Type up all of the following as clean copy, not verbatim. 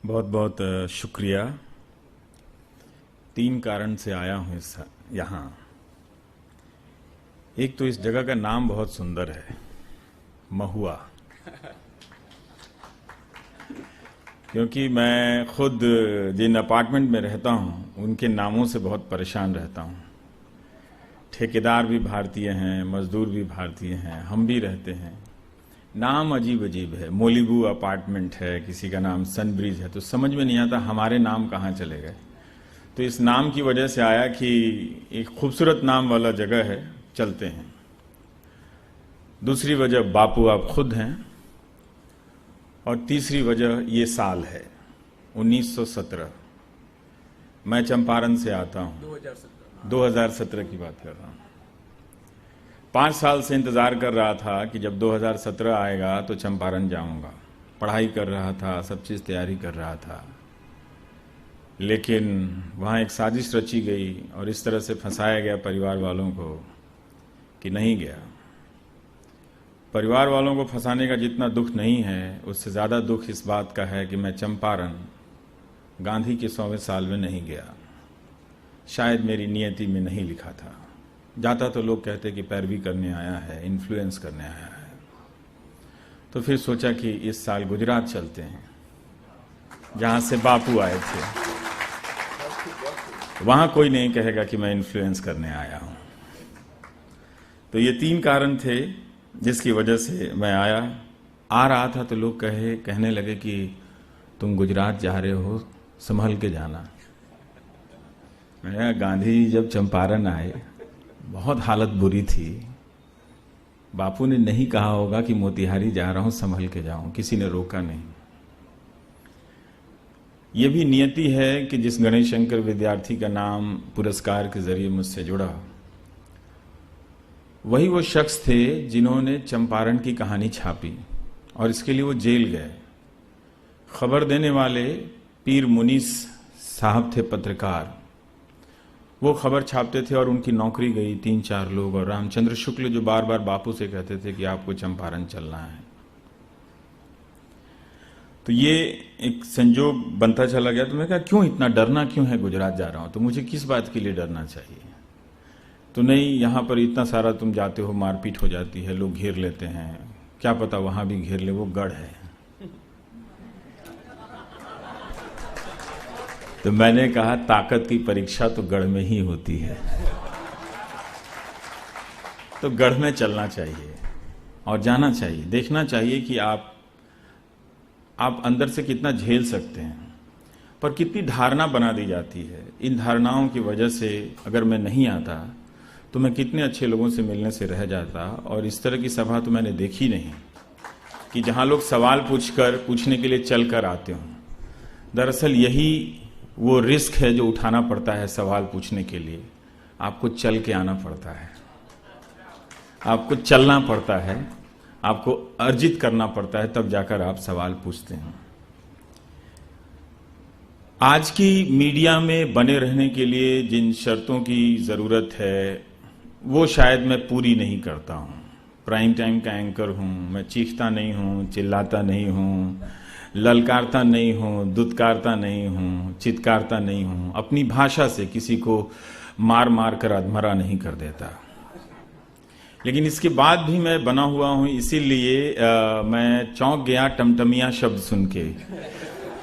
बहुत बहुत शुक्रिया। 3 कारण से आया हूँ यहाँ। एक तो इस जगह का नाम बहुत सुंदर है, महुआ, क्योंकि मैं खुद जिन अपार्टमेंट में रहता हूँ उनके नामों से बहुत परेशान रहता हूँ। ठेकेदार भी भारतीय हैं, मजदूर भी भारतीय हैं, हम भी रहते हैं, नाम अजीब अजीब है। मोलिबू अपार्टमेंट है, किसी का नाम सनब्रिज है, तो समझ में नहीं आता हमारे नाम कहाँ चले गए। तो इस नाम की वजह से आया कि एक खूबसूरत नाम वाला जगह है, चलते हैं। दूसरी वजह बापू आप खुद हैं, और तीसरी वजह ये साल है 1917। मैं चंपारण से आता हूँ, 2017 की बात कर रहा हूँ। 5 साल से इंतजार कर रहा था कि जब 2017 आएगा तो चंपारण जाऊंगा। पढ़ाई कर रहा था, सब चीज तैयारी कर रहा था, लेकिन वहां एक साजिश रची गई और इस तरह से फंसाया गया परिवार वालों को कि नहीं गया। परिवार वालों को फंसाने का जितना दुख नहीं है, उससे ज्यादा दुख इस बात का है कि मैं चंपारण गांधी के 100वें साल में नहीं गया। शायद मेरी नियति में नहीं लिखा था। जाता तो लोग कहते कि पैरवी करने आया है, इन्फ्लुएंस करने आया है। तो फिर सोचा कि इस साल गुजरात चलते हैं, जहां से बापू आए थे। वहां कोई नहीं कहेगा कि मैं इन्फ्लुएंस करने आया हूं। तो ये 3 कारण थे जिसकी वजह से मैं आया। आ रहा था तो लोग कहने लगे कि तुम गुजरात जा रहे हो, संभल के जाना। मैं गांधी जब चंपारण आए बहुत हालत बुरी थी। बापू ने नहीं कहा होगा कि मोतिहारी जा रहा हूं, संभल के जाऊं, किसी ने रोका नहीं। यह भी नियति है कि जिस गणेश शंकर विद्यार्थी का नाम पुरस्कार के जरिए मुझसे जुड़ा, वही वो शख्स थे जिन्होंने चंपारण की कहानी छापी और इसके लिए वो जेल गए। खबर देने वाले पीर मुनीस साहब थे, पत्रकार। वो खबर छापते थे और उनकी नौकरी गई 3-4 लोग। और रामचंद्र शुक्ल जो बार बार बापू से कहते थे कि आपको चंपारण चलना है। तो ये एक संजोग बनता चला गया। तो मैं कहा क्यों इतना डरना क्यों है, गुजरात जा रहा हूं तो मुझे किस बात के लिए डरना चाहिए। तो नहीं, यहां पर इतना सारा तुम जाते हो, मारपीट हो जाती है, लोग घेर लेते हैं, क्या पता वहां भी घेर ले, वो गढ़ है। तो मैंने कहा ताकत की परीक्षा तो गढ़ में ही होती है। तो गढ़ में चलना चाहिए और जाना चाहिए, देखना चाहिए कि आप अंदर से कितना झेल सकते हैं। पर कितनी धारणा बना दी जाती है। इन धारणाओं की वजह से अगर मैं नहीं आता तो मैं कितने अच्छे लोगों से मिलने से रह जाता। और इस तरह की सभा तो मैंने देखी नहीं कि जहां लोग सवाल पूछने के लिए चल कर आते हों। दरअसल यही वो रिस्क है जो उठाना पड़ता है सवाल पूछने के लिए। आपको चल के आना पड़ता है, आपको चलना पड़ता है, आपको अर्जित करना पड़ता है, तब जाकर आप सवाल पूछते हैं। आज की मीडिया में बने रहने के लिए जिन शर्तों की जरूरत है वो शायद मैं पूरी नहीं करता हूं। प्राइम टाइम का एंकर हूं, मैं चीखता नहीं हूं, चिल्लाता नहीं हूं, ललकारता नहीं हूं, दुत्कारता नहीं हूं, चित्कारता नहीं हूं। अपनी भाषा से किसी को मार मार कर अधमरा नहीं कर देता। लेकिन इसके बाद भी मैं बना हुआ हूं, इसीलिए मैं चौंक गया टमटमिया शब्द सुन के,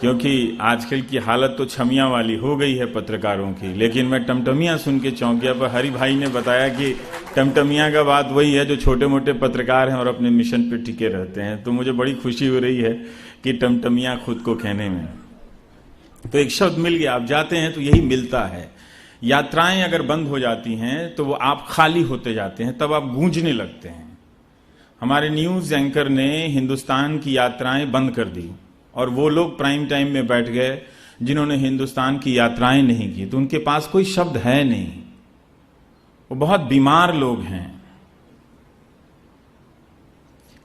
क्योंकि आजकल की हालत तो छमिया वाली हो गई है पत्रकारों की। लेकिन मैं टमटमिया सुन के चौंक गया। पर हरि भाई ने बताया कि टमटमिया का बात वही है जो छोटे मोटे पत्रकार हैं और अपने मिशन पे टिके रहते हैं। तो मुझे बड़ी खुशी हो रही है कि टमटमिया खुद को कहने में। तो एक शब्द मिल गया। आप जाते हैं तो यही मिलता है। यात्राएं अगर बंद हो जाती हैं तो वो आप खाली होते जाते हैं, तब आप गूंजने लगते हैं। हमारे न्यूज एंकर ने हिंदुस्तान की यात्राएं बंद कर दी और वो लोग प्राइम टाइम में बैठ गए जिन्होंने हिंदुस्तान की यात्राएं नहीं की। तो उनके पास कोई शब्द है नहीं, वो बहुत बीमार लोग हैं।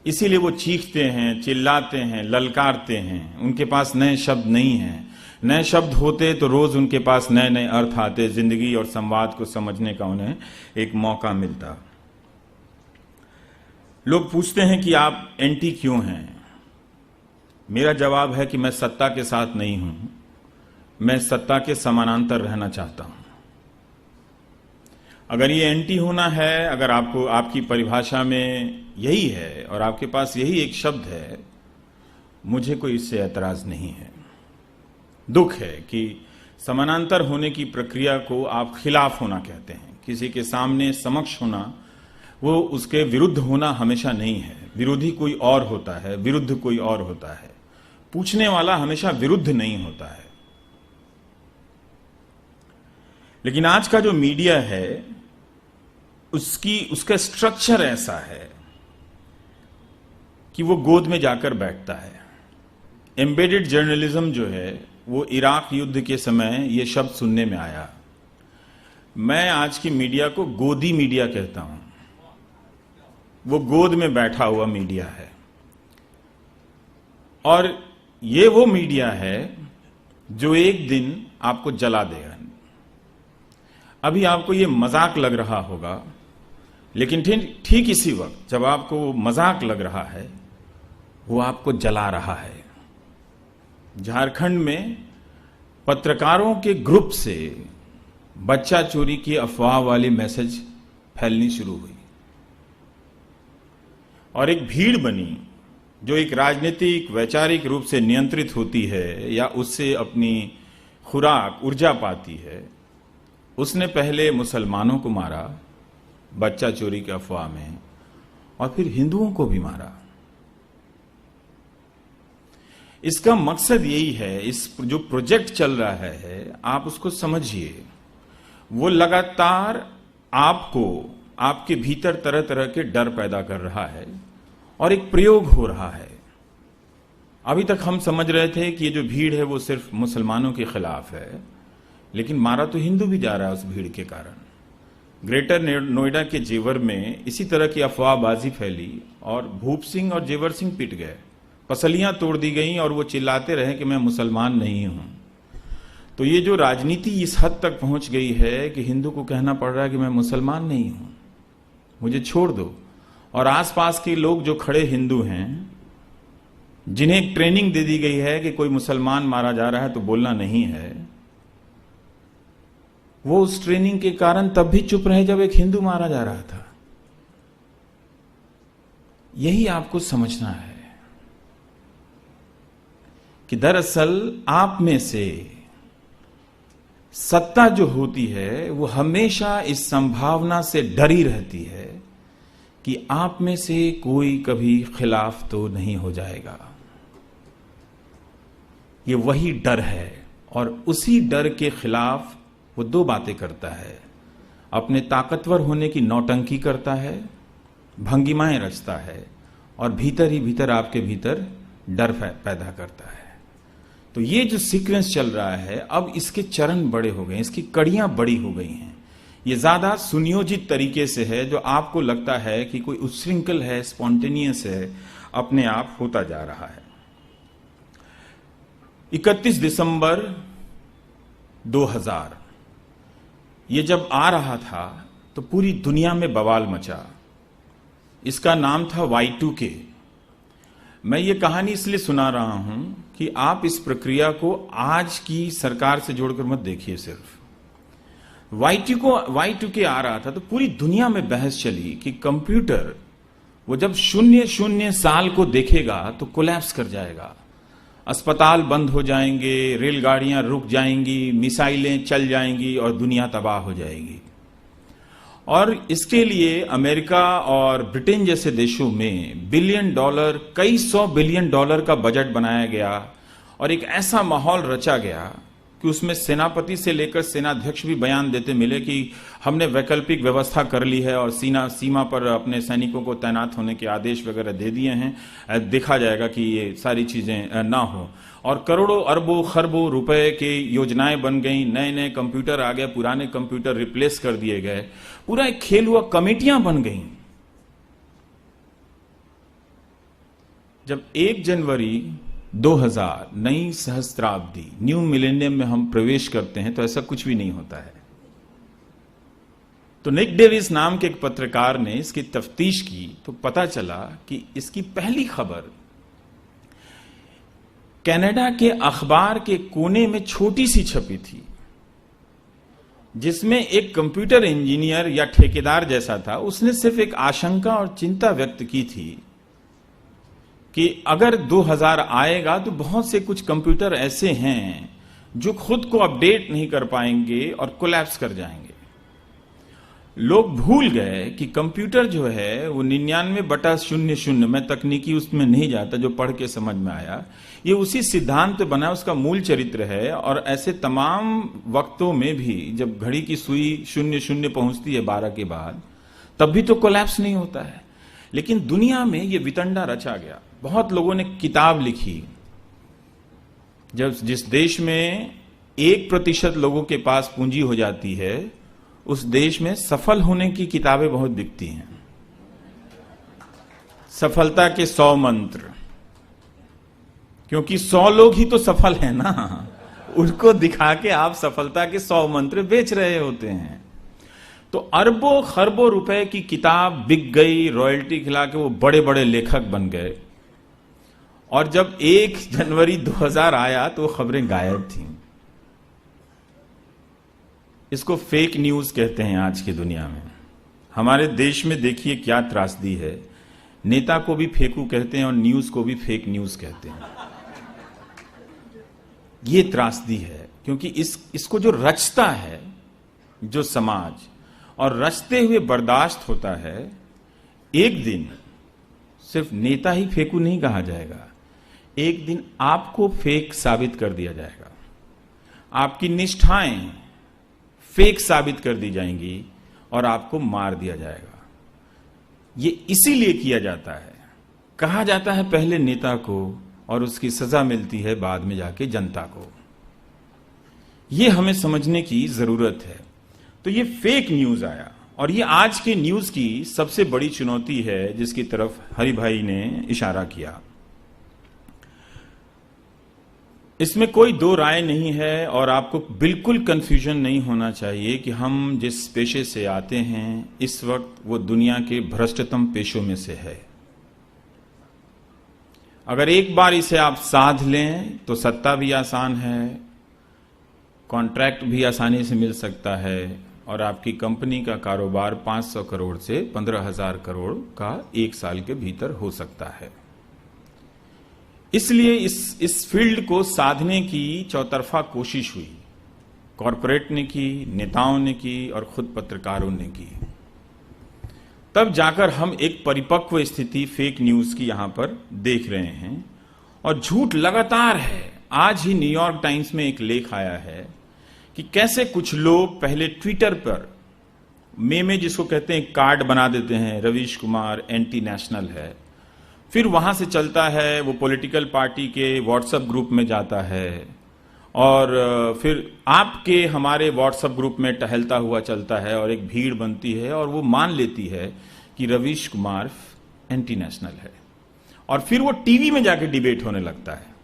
इसीलिए वो चीखते हैं, चिल्लाते हैं, ललकारते हैं। उनके पास नए शब्द नहीं हैं। नए शब्द होते तो रोज उनके पास नए नए अर्थ आते, जिंदगी और संवाद को समझने का उन्हें एक मौका मिलता। लोग पूछते हैं कि आप एंटी क्यों हैं। मेरा जवाब है कि मैं सत्ता के साथ नहीं हूं, मैं सत्ता के समानांतर रहना चाहता हूं। अगर ये एंटी होना है, अगर आपको आपकी परिभाषा में यही है और आपके पास यही एक शब्द है, मुझे कोई इससे ऐतराज नहीं है। दुख है कि समानांतर होने की प्रक्रिया को आप खिलाफ होना कहते हैं। किसी के सामने समक्ष होना, वो उसके विरुद्ध होना हमेशा नहीं है। विरोधी कोई और होता है, विरुद्ध कोई और होता है। पूछने वाला हमेशा विरुद्ध नहीं होता है। लेकिन आज का जो मीडिया है उसका स्ट्रक्चर ऐसा है कि वो गोद में जाकर बैठता है। एम्बेडेड जर्नलिज्म जो है वो इराक युद्ध के समय ये शब्द सुनने में आया। मैं आज की मीडिया को गोदी मीडिया कहता हूं। वो गोद में बैठा हुआ मीडिया है और ये वो मीडिया है जो एक दिन आपको जला देगा। अभी आपको ये मजाक लग रहा होगा, लेकिन ठीक इसी वक्त जब आपको मजाक लग रहा है, वो आपको जला रहा है। झारखंड में पत्रकारों के ग्रुप से बच्चा चोरी की अफवाह वाली मैसेज फैलनी शुरू हुई और एक भीड़ बनी जो एक राजनीतिक वैचारिक रूप से नियंत्रित होती है या उससे अपनी खुराक ऊर्जा पाती है। उसने पहले मुसलमानों को मारा बच्चा चोरी के अफवाह में और फिर हिंदुओं को भी मारा। इसका मकसद यही है, इस जो प्रोजेक्ट चल रहा है आप उसको समझिए। वो लगातार आपको आपके भीतर तरह तरह के डर पैदा कर रहा है और एक प्रयोग हो रहा है। अभी तक हम समझ रहे थे कि ये जो भीड़ है वो सिर्फ मुसलमानों के खिलाफ है, लेकिन मारा तो हिंदू भी जा रहा है उस भीड़ के कारण। ग्रेटर नोएडा के जेवर में इसी तरह की अफवाहबाजी फैली और भूप सिंह और जेवर सिंह पिट गए, पसलियां तोड़ दी गईं और वो चिल्लाते रहे कि मैं मुसलमान नहीं हूं। तो ये जो राजनीति इस हद तक पहुंच गई है कि हिंदू को कहना पड़ रहा है कि मैं मुसलमान नहीं हूं, मुझे छोड़ दो। और आसपास के लोग जो खड़े हिंदू हैं, जिन्हें एक ट्रेनिंग दे दी गई है कि कोई मुसलमान मारा जा रहा है तो बोलना नहीं है, वो उस ट्रेनिंग के कारण तब भी चुप रहे जब एक हिंदू मारा जा रहा था। यही आपको समझना है कि दरअसल आप में से सत्ता जो होती है वो हमेशा इस संभावना से डरी रहती है कि आप में से कोई कभी खिलाफ तो नहीं हो जाएगा। ये वही डर है और उसी डर के खिलाफ वो दो बातें करता है। अपने ताकतवर होने की नौटंकी करता है, भंगिमाएं रचता है और भीतर ही भीतर आपके भीतर डर पैदा करता है। तो ये जो सीक्वेंस चल रहा है, अब इसके चरण बड़े हो गए, इसकी कड़ियां बड़ी हो गई हैं। ये ज्यादा सुनियोजित तरीके से है, जो आपको लगता है कि कोई उच्छृंखल है, स्पॉन्टेनियस है, अपने आप होता जा रहा है। 31 दिसंबर 2000 ये जब आ रहा था तो पूरी दुनिया में बवाल मचा। इसका नाम था Y2K। मैं ये कहानी इसलिए सुना रहा हूं कि आप इस प्रक्रिया को आज की सरकार से जोड़कर मत देखिए। सिर्फ Y2K आ रहा था तो पूरी दुनिया में बहस चली कि कंप्यूटर वो जब 00 साल को देखेगा तो कोलैप्स कर जाएगा, अस्पताल बंद हो जाएंगे, रेलगाड़ियां रुक जाएंगी, मिसाइलें चल जाएंगी और दुनिया तबाह हो जाएगी। और इसके लिए अमेरिका और ब्रिटेन जैसे देशों में $1 बिलियन, कई $100 बिलियन का बजट बनाया गया और एक ऐसा माहौल रचा गया कि उसमें सेनापति से लेकर सेनाध्यक्ष भी बयान देते मिले कि हमने वैकल्पिक व्यवस्था कर ली है और सीमा पर अपने सैनिकों को तैनात होने के आदेश वगैरह दे दिए हैं, देखा जाएगा कि ये सारी चीजें ना हो। और करोड़ों अरबों खरबों रुपए की योजनाएं बन गई, नए नए कंप्यूटर आ गए, पुराने कंप्यूटर रिप्लेस कर दिए गए, पूरा एक खेल हुआ, कमेटियां बन गई। जब 1 जनवरी 2000 नई सहस्त्राब्दी, न्यू मिलेनियम में हम प्रवेश करते हैं तो ऐसा कुछ भी नहीं होता है। तो निक डेविस नाम के एक पत्रकार ने इसकी तफ्तीश की तो पता चला कि इसकी पहली खबर कनाडा के अखबार के कोने में छोटी सी छपी थी, जिसमें एक कंप्यूटर इंजीनियर या ठेकेदार जैसा था, उसने सिर्फ एक आशंका और चिंता व्यक्त की थी कि अगर 2000 आएगा तो बहुत से कुछ कंप्यूटर ऐसे हैं जो खुद को अपडेट नहीं कर पाएंगे और कोलैप्स कर जाएंगे। लोग भूल गए कि कंप्यूटर जो है वो 99/00, मैं तकनीकी उसमें नहीं जाता, जो पढ़ के समझ में आया, ये उसी सिद्धांत बना, उसका मूल चरित्र है। और ऐसे तमाम वक्तों में भी जब घड़ी की सुई 00 पहुंचती है 12 के बाद, तब भी तो कोलैप्स नहीं होता है। लेकिन दुनिया में ये वितंडा रचा गया। बहुत लोगों ने किताब लिखी। जब जिस देश में 1% लोगों के पास पूंजी हो जाती है, उस देश में सफल होने की किताबें बहुत बिकती हैं। सफलता के 100 मंत्र, क्योंकि 100 लोग ही तो सफल हैं ना, उनको दिखा के आप सफलता के 100 मंत्र बेच रहे होते हैं। तो अरबों खरबों रुपए की किताब बिक गई, रॉयल्टी खिला के वो बड़े बड़े लेखक बन गए। और जब 1 जनवरी 2000 आया तो खबरें गायब थीं। इसको फेक न्यूज कहते हैं आज की दुनिया में। हमारे देश में देखिए क्या त्रासदी है। नेता को भी फेकू कहते हैं और न्यूज को भी फेक न्यूज कहते हैं। ये त्रासदी है, क्योंकि इसको जो रचता है जो समाज, और रचते हुए बर्दाश्त होता है, एक दिन सिर्फ नेता ही फेकू नहीं कहा जाएगा, एक दिन आपको फेक साबित कर दिया जाएगा। आपकी निष्ठाएं फेक साबित कर दी जाएंगी और आपको मार दिया जाएगा। ये इसीलिए किया जाता है। कहा जाता है पहले नेता को और उसकी सजा मिलती है बाद में जाके जनता को। ये हमें समझने की जरूरत है। तो ये फेक न्यूज आया, और ये आज के न्यूज की सबसे बड़ी चुनौती है जिसकी तरफ हरि भाई ने इशारा किया। इसमें कोई दो राय नहीं है, और आपको बिल्कुल कंफ्यूजन नहीं होना चाहिए कि हम जिस पेशे से आते हैं इस वक्त वो दुनिया के भ्रष्टतम पेशों में से है। अगर एक बार इसे आप साध लें तो सत्ता भी आसान है, कॉन्ट्रैक्ट भी आसानी से मिल सकता है, और आपकी कंपनी का कारोबार 500 करोड़ से 15,000 करोड़ का 1 साल के भीतर हो सकता है। इसलिए इस फील्ड को साधने की चौतरफा कोशिश हुई। कॉरपोरेट ने की, नेताओं ने की और खुद पत्रकारों ने की। तब जाकर हम एक परिपक्व स्थिति फेक न्यूज की यहां पर देख रहे हैं। और झूठ लगातार है। आज ही न्यूयॉर्क टाइम्स में एक लेख आया है कि कैसे कुछ लोग पहले ट्विटर पर में जिसको कहते हैं कार्ड बना देते हैं, रवीश कुमार एंटी नेशनल है, फिर वहां से चलता है वो पॉलिटिकल पार्टी के व्हाट्सएप ग्रुप में जाता है, और फिर आपके हमारे व्हाट्सएप ग्रुप में टहलता हुआ चलता है, और एक भीड़ बनती है और वो मान लेती है कि रवीश कुमार एंटी नेशनल है, और फिर वो टीवी में जाके डिबेट होने लगता है।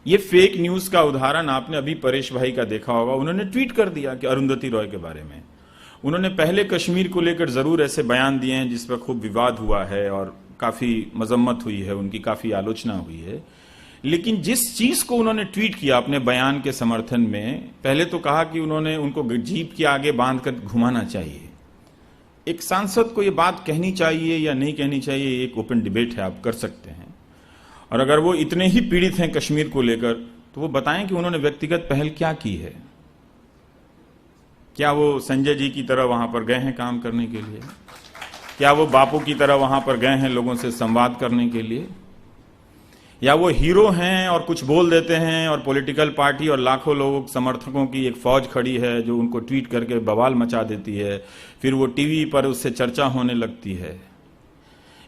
ये फेक न्यूज का उदाहरण आपने अभी परेश भाई का देखा होगा। उन्होंने ट्वीट कर दिया कि अरुंधति रॉय के बारे में। उन्होंने पहले कश्मीर को लेकर जरूर ऐसे बयान दिए हैं जिस पर खूब विवाद हुआ है और काफी मजम्मत हुई है, उनकी काफी आलोचना हुई है। लेकिन जिस चीज को उन्होंने ट्वीट किया अपने बयान के समर्थन में, पहले तो कहा कि उन्होंने उनको जीप के आगे बांधकर घुमाना चाहिए। एक सांसद को यह बात कहनी चाहिए या नहीं कहनी चाहिए, एक ओपन डिबेट है, आप कर सकते हैं। और अगर वो इतने ही पीड़ित हैं कश्मीर को लेकर, तो वो बताएं कि उन्होंने व्यक्तिगत पहल क्या की है। क्या वो संजय जी की तरह वहां पर गए हैं काम करने के लिए? क्या वो बापू की तरह वहां पर गए हैं लोगों से संवाद करने के लिए? या वो हीरो हैं और कुछ बोल देते हैं और पॉलिटिकल पार्टी और लाखों लोग समर्थकों की एक फौज खड़ी है जो उनको ट्वीट करके बवाल मचा देती है, फिर वो टीवी पर उससे चर्चा होने लगती है।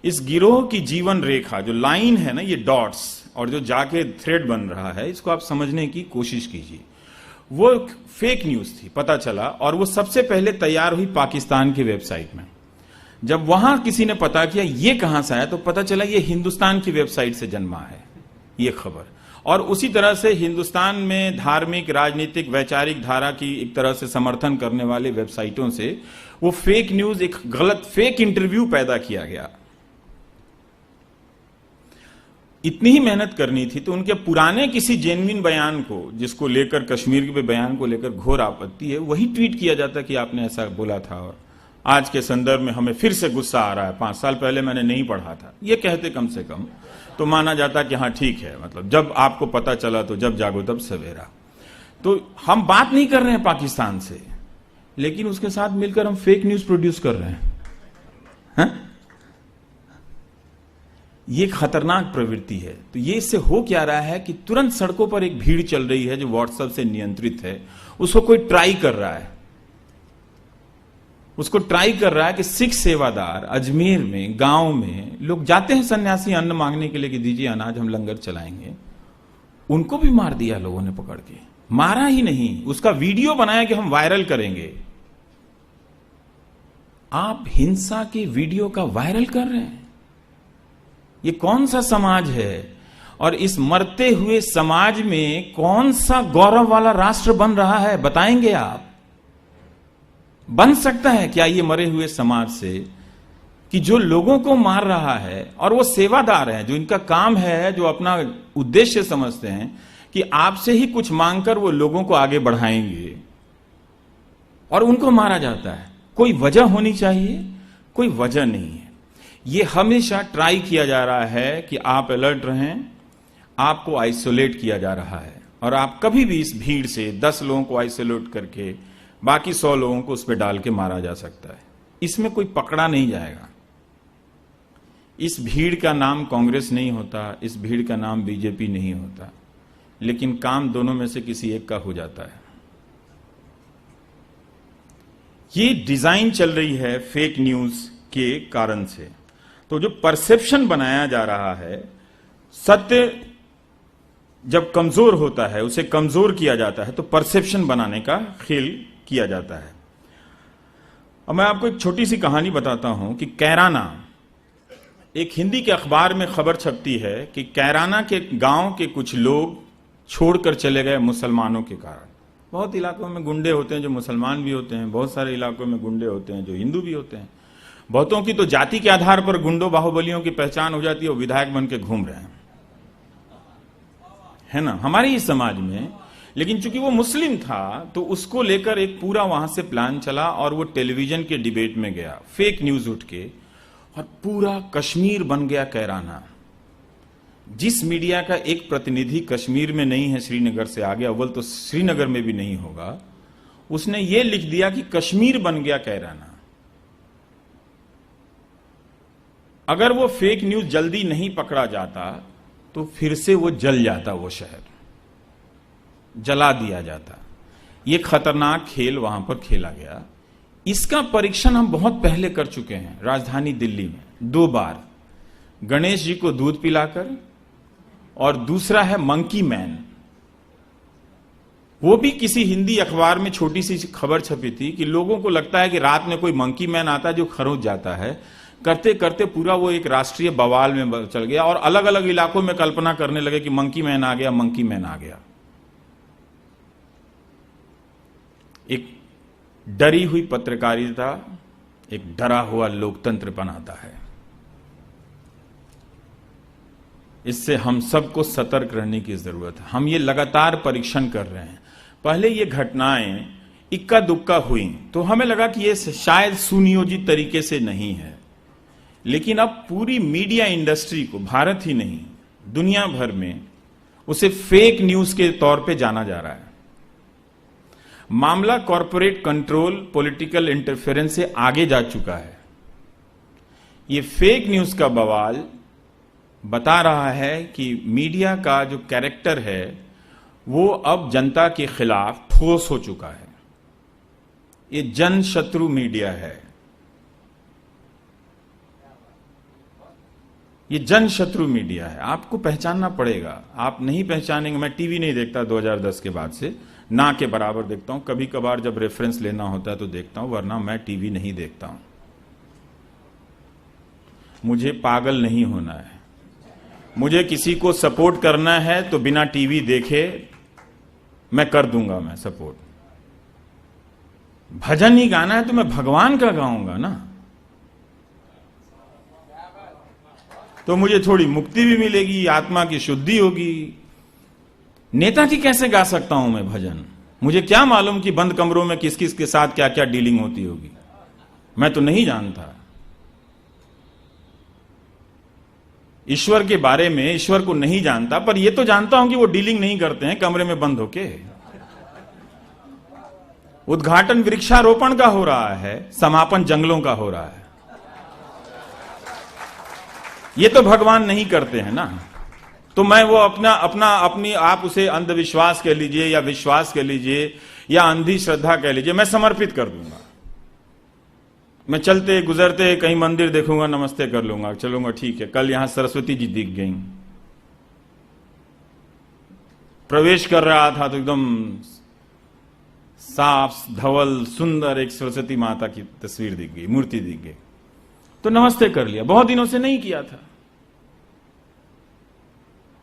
इस गिरोह की जीवन रेखा जो लाइन है ना, ये डॉट्स, और जो जाके थ्रेड बन रहा है, इसको आप समझने की कोशिश कीजिए। वो फेक न्यूज थी, पता चला, और वो सबसे पहले तैयार हुई पाकिस्तान की वेबसाइट में। जब वहां किसी ने पता किया ये कहां से आया, तो पता चला ये हिंदुस्तान की वेबसाइट से जन्मा है ये खबर। और उसी तरह से हिंदुस्तान में धार्मिक, राजनीतिक, वैचारिक धारा की एक तरह से समर्थन करने वाले वेबसाइटों से वो फेक न्यूज, एक गलत फेक इंटरव्यू पैदा किया गया। इतनी ही मेहनत करनी थी तो उनके पुराने किसी जेन्युइन बयान को, जिसको लेकर कश्मीर के बयान को लेकर घोर आपत्ति है, वही ट्वीट किया जाता कि आपने ऐसा बोला था और आज के संदर्भ में हमें फिर से गुस्सा आ रहा है, 5 साल पहले मैंने नहीं पढ़ा था, ये कहते कम से कम तो माना जाता कि हाँ ठीक है, मतलब जब आपको पता चला तो जब जागो तब सवेरा। तो हम बात नहीं कर रहे हैं पाकिस्तान से, लेकिन उसके साथ मिलकर हम फेक न्यूज प्रोड्यूस कर रहे हैं, हैं? ये खतरनाक प्रवृत्ति है। तो ये इससे हो क्या रहा है कि तुरंत सड़कों पर एक भीड़ चल रही है जो व्हाट्सएप से नियंत्रित है, उसको कोई ट्राई कर रहा है, उसको ट्राई कर रहा है कि सिख सेवादार अजमेर में गांव में लोग जाते हैं सन्यासी अन्न मांगने के लिए कि दीजिए अनाज, हम लंगर चलाएंगे, उनको भी मार दिया लोगों ने पकड़ के। मारा ही नहीं, उसका वीडियो बनाया कि हम वायरल करेंगे। आप हिंसा के वीडियो का वायरल कर रहे हैं, ये कौन सा समाज है? और इस मरते हुए समाज में कौन सा गौरव वाला राष्ट्र बन रहा है, बताएंगे आप? बन सकता है क्या ये मरे हुए समाज से कि जो लोगों को मार रहा है और वो सेवादार हैं, जो इनका काम है, जो अपना उद्देश्य समझते हैं कि आपसे ही कुछ मांगकर वो लोगों को आगे बढ़ाएंगे, और उनको मारा जाता है? कोई वजह होनी चाहिए, कोई वजह नहीं है। ये हमेशा ट्राई किया जा रहा है कि आप अलर्ट रहें, आपको आइसोलेट किया जा रहा है, और आप कभी भी इस भीड़ से 10 लोगों को आइसोलेट करके बाकी 100 लोगों को उस पर डाल के मारा जा सकता है। इसमें कोई पकड़ा नहीं जाएगा। इस भीड़ का नाम कांग्रेस नहीं होता, इस भीड़ का नाम बीजेपी नहीं होता, लेकिन काम दोनों में से किसी एक का हो जाता है। ये डिजाइन चल रही है फेक न्यूज के कारण से। तो जो परसेप्शन बनाया जा रहा है, सत्य जब कमजोर होता है उसे कमजोर किया जाता है, तो परसेप्शन बनाने का खेल किया जाता है। अब मैं आपको एक छोटी सी कहानी बताता हूं कि कैराना, एक हिंदी के अखबार में खबर छपती है कि कैराना के गांव के कुछ लोग छोड़कर चले गए मुसलमानों के कारण। बहुत इलाकों में गुंडे होते हैं जो मुसलमान भी होते हैं, बहुत सारे इलाकों में गुंडे होते हैं जो हिंदू भी होते हैं। बहुतों की तो जाति के आधार पर गुंडों बाहुबलियों की पहचान हो जाती है, वो विधायक बन के घूम रहे हैं, है ना, हमारे ही समाज में। लेकिन चूंकि वो मुस्लिम था तो उसको लेकर एक पूरा वहां से प्लान चला और वो टेलीविजन के डिबेट में गया, फेक न्यूज उठ के, और पूरा कश्मीर बन गया कैराना। जिस मीडिया का एक प्रतिनिधि कश्मीर में नहीं है, श्रीनगर से आ गया, अव्वल तो श्रीनगर में भी नहीं होगा, उसने ये लिख दिया कि कश्मीर बन गया कैराना। अगर वो फेक न्यूज जल्दी नहीं पकड़ा जाता तो फिर से वो जल जाता, वो शहर जला दिया जाता। ये खतरनाक खेल वहां पर खेला गया। इसका परीक्षण हम बहुत पहले कर चुके हैं राजधानी दिल्ली में 2 बार, गणेश जी को दूध पिलाकर, और दूसरा है मंकी मैन। वो भी किसी हिंदी अखबार में छोटी सी खबर छपी थी कि लोगों को लगता है कि रात में कोई मंकी मैन आता है जो खरोच जाता है। करते करते पूरा वो एक राष्ट्रीय बवाल में चल गया और अलग अलग इलाकों में कल्पना करने लगे कि मंकी मैन आ गया, मंकी मैन आ गया। एक डरी हुई पत्रकारिता एक डरा हुआ लोकतंत्र बनाता है। इससे हम सबको सतर्क रहने की जरूरत है। हम ये लगातार परीक्षण कर रहे हैं। पहले ये घटनाएं इक्का दुक्का हुई तो हमें लगा कि ये शायद सुनियोजित तरीके से नहीं है, लेकिन अब पूरी मीडिया इंडस्ट्री को, भारत ही नहीं दुनिया भर में, उसे फेक न्यूज के तौर पे जाना जा रहा है। मामला कॉरपोरेट कंट्रोल, पॉलिटिकल इंटरफेरेंस से आगे जा चुका है। ये फेक न्यूज का बवाल बता रहा है कि मीडिया का जो कैरेक्टर है वो अब जनता के खिलाफ ठोस हो चुका है। ये जन शत्रु मीडिया है, ये जन शत्रु मीडिया है। आपको पहचानना पड़ेगा। आप नहीं पहचानेंगे। मैं टीवी नहीं देखता 2010 के बाद से, ना के बराबर देखता हूं। कभी कभार जब रेफरेंस लेना होता है तो देखता हूं, वरना मैं टीवी नहीं देखता हूं। मुझे पागल नहीं होना है। मुझे किसी को सपोर्ट करना है तो बिना टीवी देखे मैं कर दूंगा, मैं सपोर्ट। भजन ही गाना है तो मैं भगवान का गाऊंगा ना। तो मुझे थोड़ी मुक्ति भी मिलेगी, आत्मा की शुद्धि होगी। नेता की कैसे गा सकता हूं मैं भजन? मुझे क्या मालूम कि बंद कमरों में किस किस के साथ क्या क्या डीलिंग होती होगी, मैं तो नहीं जानता। ईश्वर के बारे में, ईश्वर को नहीं जानता, पर यह तो जानता हूं कि वो डीलिंग नहीं करते हैं कमरे में बंद होके। उद्घाटन वृक्षारोपण का हो रहा है, समापन जंगलों का हो रहा है। ये तो भगवान नहीं करते हैं ना। तो मैं वो अपनी आप उसे अंधविश्वास कह लीजिए या विश्वास कह लीजिए या अंधी श्रद्धा कह लीजिए, मैं समर्पित कर दूंगा। मैं चलते गुजरते कहीं मंदिर देखूंगा, नमस्ते कर लूंगा, चलूंगा, ठीक है। कल यहां सरस्वती जी दिख गई, प्रवेश कर रहा था तो एकदम साफ धवल सुंदर एक सरस्वती माता की तस्वीर दिख गई, मूर्ति दिख गई, तो नमस्ते कर लिया। बहुत दिनों से नहीं किया था,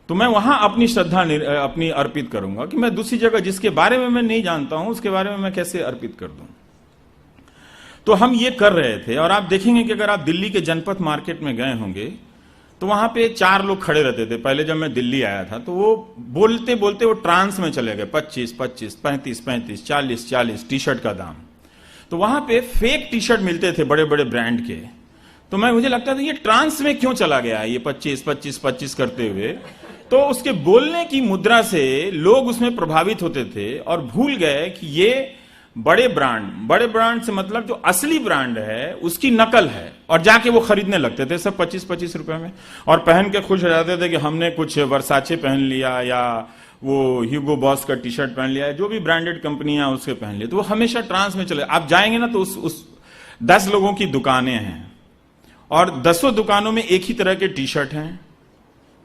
तो मैं वहां अपनी श्रद्धा अपनी अर्पित करूंगा कि मैं दूसरी जगह जिसके बारे में मैं नहीं जानता हूं उसके बारे में मैं कैसे अर्पित कर दूं। तो हम ये कर रहे थे। और आप देखेंगे कि अगर आप दिल्ली के जनपथ मार्केट में गए होंगे तो वहां पे 4 लोग खड़े रहते थे। पहले जब मैं दिल्ली आया था तो वो बोलते बोलते वो ट्रांस में चले गए, 25 25, 35 35, 40 40 टी शर्ट का दाम। तो वहां पे फेक टी शर्ट मिलते थे बड़े बड़े ब्रांड के। तो मुझे लगता था ये ट्रांस में क्यों चला गया ये 25 25 25 करते हुए। तो उसके बोलने की मुद्रा से लोग उसमें प्रभावित होते थे और भूल गए कि ये बड़े ब्रांड से मतलब जो असली ब्रांड है उसकी नकल है, और जाके वो खरीदने लगते थे सब 25 25 रुपए में, और पहन के खुश हो जाते थे कि हमने कुछ वर्साचे पहन लिया या वो ह्यूगो बॉस का टी शर्ट पहन लिया, जो भी ब्रांडेड कंपनियां उसके पहन लिया। तो वो हमेशा ट्रांस में चले। आप जाएंगे ना तो उस 10 लोगों की दुकानें हैं और 10 दुकानों में एक ही तरह के टी शर्ट हैं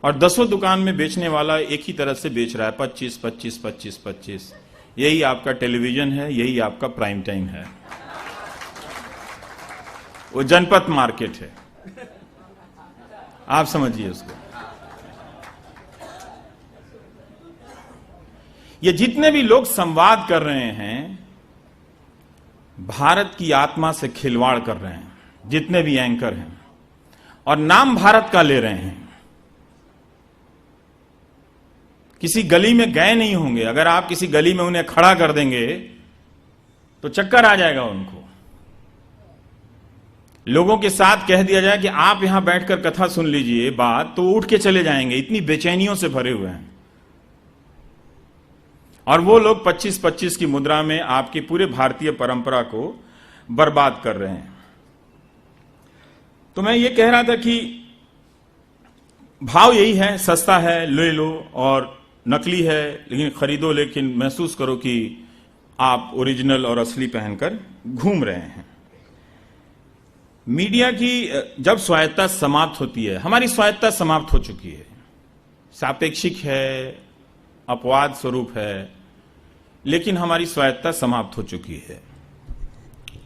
और 10 दुकान में बेचने वाला एक ही तरह से बेच रहा है, 25 25 25 25। यही आपका टेलीविजन है, यही आपका प्राइम टाइम है, वो जनपथ मार्केट है। आप समझिए उसको। ये जितने भी लोग संवाद कर रहे हैं भारत की आत्मा से खिलवाड़ कर रहे हैं, जितने भी एंकर हैं, और नाम भारत का ले रहे हैं। किसी गली में गए नहीं होंगे, अगर आप किसी गली में उन्हें खड़ा कर देंगे तो चक्कर आ जाएगा उनको। लोगों के साथ कह दिया जाए कि आप यहां बैठकर कथा सुन लीजिए बात, तो उठ के चले जाएंगे, इतनी बेचैनियों से भरे हुए हैं। और वो लोग 25 25 की मुद्रा में आपकी पूरे भारतीय परंपरा को बर्बाद कर रहे हैं। तो मैं ये कह रहा था कि भाव यही है, सस्ता है ले लो, और नकली है लेकिन खरीदो, लेकिन महसूस करो कि आप ओरिजिनल और असली पहनकर घूम रहे हैं। मीडिया की जब स्वायत्ता समाप्त होती है, हमारी स्वायत्ता समाप्त हो चुकी है, सापेक्षिक है, अपवाद स्वरूप है, लेकिन हमारी स्वायत्ता समाप्त हो चुकी है।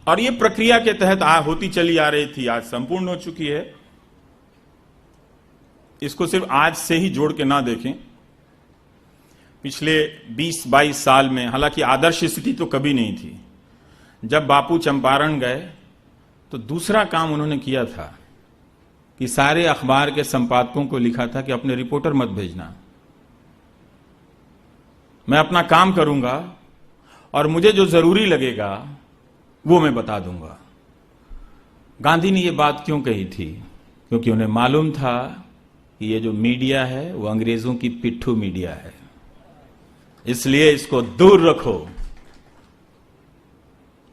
और ये प्रक्रिया के तहत होती चली आ रही थी, आज संपूर्ण हो चुकी है। इसको सिर्फ आज से ही जोड़ के ना देखें। पिछले 20-22 साल में, हालांकि आदर्श स्थिति तो कभी नहीं थी, जब बापू चंपारण गए तो दूसरा काम उन्होंने किया था कि सारे अखबार के संपादकों को लिखा था कि अपने रिपोर्टर मत भेजना, मैं अपना काम करूंगा और मुझे जो जरूरी लगेगा वो मैं बता दूंगा। गांधी ने ये बात क्यों कही थी? क्योंकि उन्हें मालूम था कि ये जो मीडिया है वो अंग्रेजों की पिट्ठू मीडिया है, इसलिए इसको दूर रखो।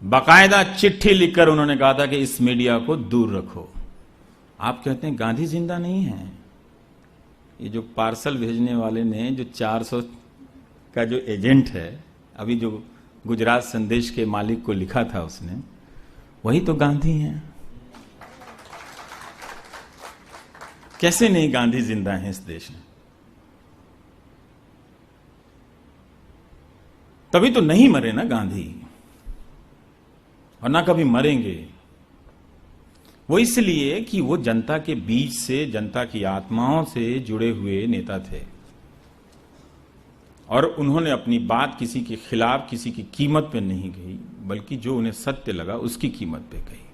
बाकायदा चिट्ठी लिखकर उन्होंने कहा था कि इस मीडिया को दूर रखो। आप कहते हैं गांधी जिंदा नहीं है? ये जो पार्सल भेजने वाले ने जो 400 का जो एजेंट है, अभी जो गुजरात संदेश के मालिक को लिखा था उसने, वही तो गांधी हैं। कैसे नहीं गांधी जिंदा हैं इस देश में? तभी तो नहीं मरे ना गांधी, और ना कभी मरेंगे। वो इसलिए कि वो जनता के बीच से, जनता की आत्माओं से जुड़े हुए नेता थे, और उन्होंने अपनी बात किसी के खिलाफ, किसी की कीमत पे नहीं कही, बल्कि जो उन्हें सत्य लगा उसकी कीमत पे कही।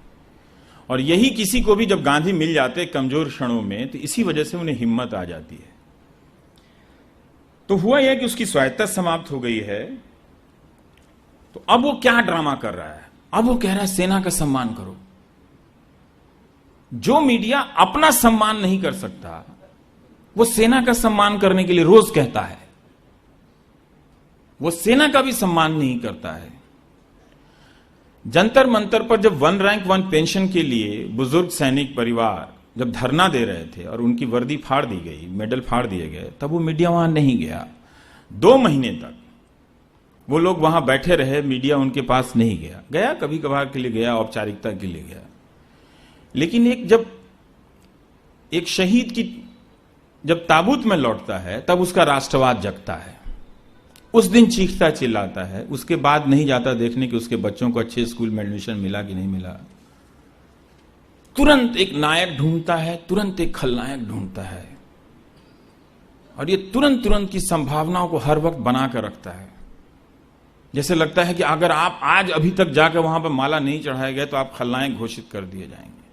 और यही किसी को भी जब गांधी मिल जाते कमजोर क्षणों में, तो इसी वजह से उन्हें हिम्मत आ जाती है। तो हुआ यह कि उसकी स्वायत्तता समाप्त हो गई है। तो अब वो क्या ड्रामा कर रहा है? अब वो कह रहा है सेना का सम्मान करो। जो मीडिया अपना सम्मान नहीं कर सकता, वो सेना का सम्मान करने के लिए रोज कहता है। वो सेना का भी सम्मान नहीं करता है। जंतर मंतर पर जब 1 रैंक 1 पेंशन के लिए बुजुर्ग सैनिक परिवार जब धरना दे रहे थे और उनकी वर्दी फाड़ दी गई, मेडल फाड़ दिए गए, तब वो मीडिया वहां नहीं गया। 2 महीने तक वो लोग वहां बैठे रहे, मीडिया उनके पास नहीं गया। गया कभी कभार के लिए गया, औपचारिकता के लिए गया। लेकिन जब एक शहीद की जब ताबूत में लौटता है, तब उसका राष्ट्रवाद जगता है। उस दिन चीखता चिल्लाता है, उसके बाद नहीं जाता देखने कि उसके बच्चों को अच्छे स्कूल में एडमिशन मिला कि नहीं मिला। तुरंत एक नायक ढूंढता है, तुरंत एक खलनायक ढूंढता है, और ये तुरंत तुरंत की संभावनाओं को हर वक्त बनाकर रखता है। जैसे लगता है कि अगर आप आज अभी तक जाकर वहां पर माला नहीं चढ़ाए गए तो आप खलनायक घोषित कर दिए जाएंगे।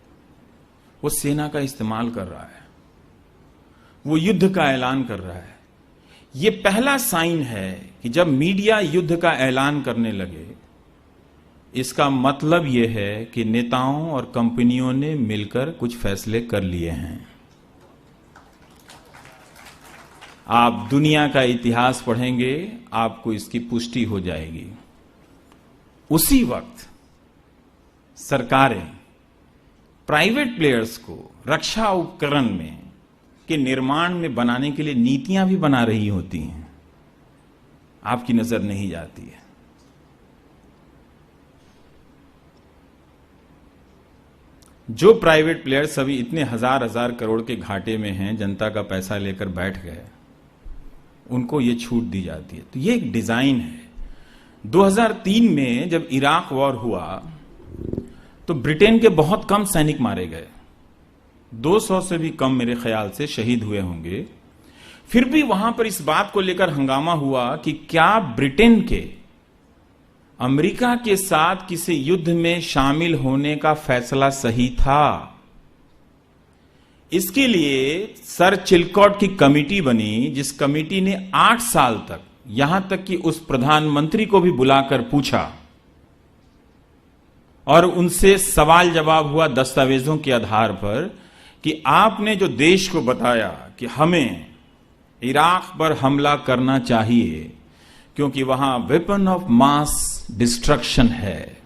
वो सेना का इस्तेमाल कर रहा है, वो युद्ध का ऐलान कर रहा है। ये पहला साइन है कि जब मीडिया युद्ध का ऐलान करने लगे, इसका मतलब यह है कि नेताओं और कंपनियों ने मिलकर कुछ फैसले कर लिए हैं। आप दुनिया का इतिहास पढ़ेंगे, आपको इसकी पुष्टि हो जाएगी। उसी वक्त सरकारें प्राइवेट प्लेयर्स को रक्षा उपकरण में के निर्माण में बनाने के लिए नीतियां भी बना रही होती हैं, आपकी नजर नहीं जाती है। जो प्राइवेट प्लेयर्स अभी इतने हजार हजार करोड़ के घाटे में हैं, जनता का पैसा लेकर बैठ गए, उनको ये छूट दी जाती है। तो ये एक डिजाइन है। 2003 में जब इराक वॉर हुआ तो ब्रिटेन के बहुत कम सैनिक मारे गए, 200 से भी कम मेरे ख्याल से शहीद हुए होंगे। फिर भी वहां पर इस बात को लेकर हंगामा हुआ कि क्या ब्रिटेन के अमेरिका के साथ किसी युद्ध में शामिल होने का फैसला सही था। इसके लिए सर चिलकॉट की कमेटी बनी, जिस कमेटी ने 8 साल तक, यहां तक कि उस प्रधानमंत्री को भी बुलाकर पूछा और उनसे सवाल जवाब हुआ दस्तावेजों के आधार पर कि आपने जो देश को बताया कि हमें इराक पर हमला करना चाहिए क्योंकि वहां वेपन ऑफ मास डिस्ट्रक्शन है,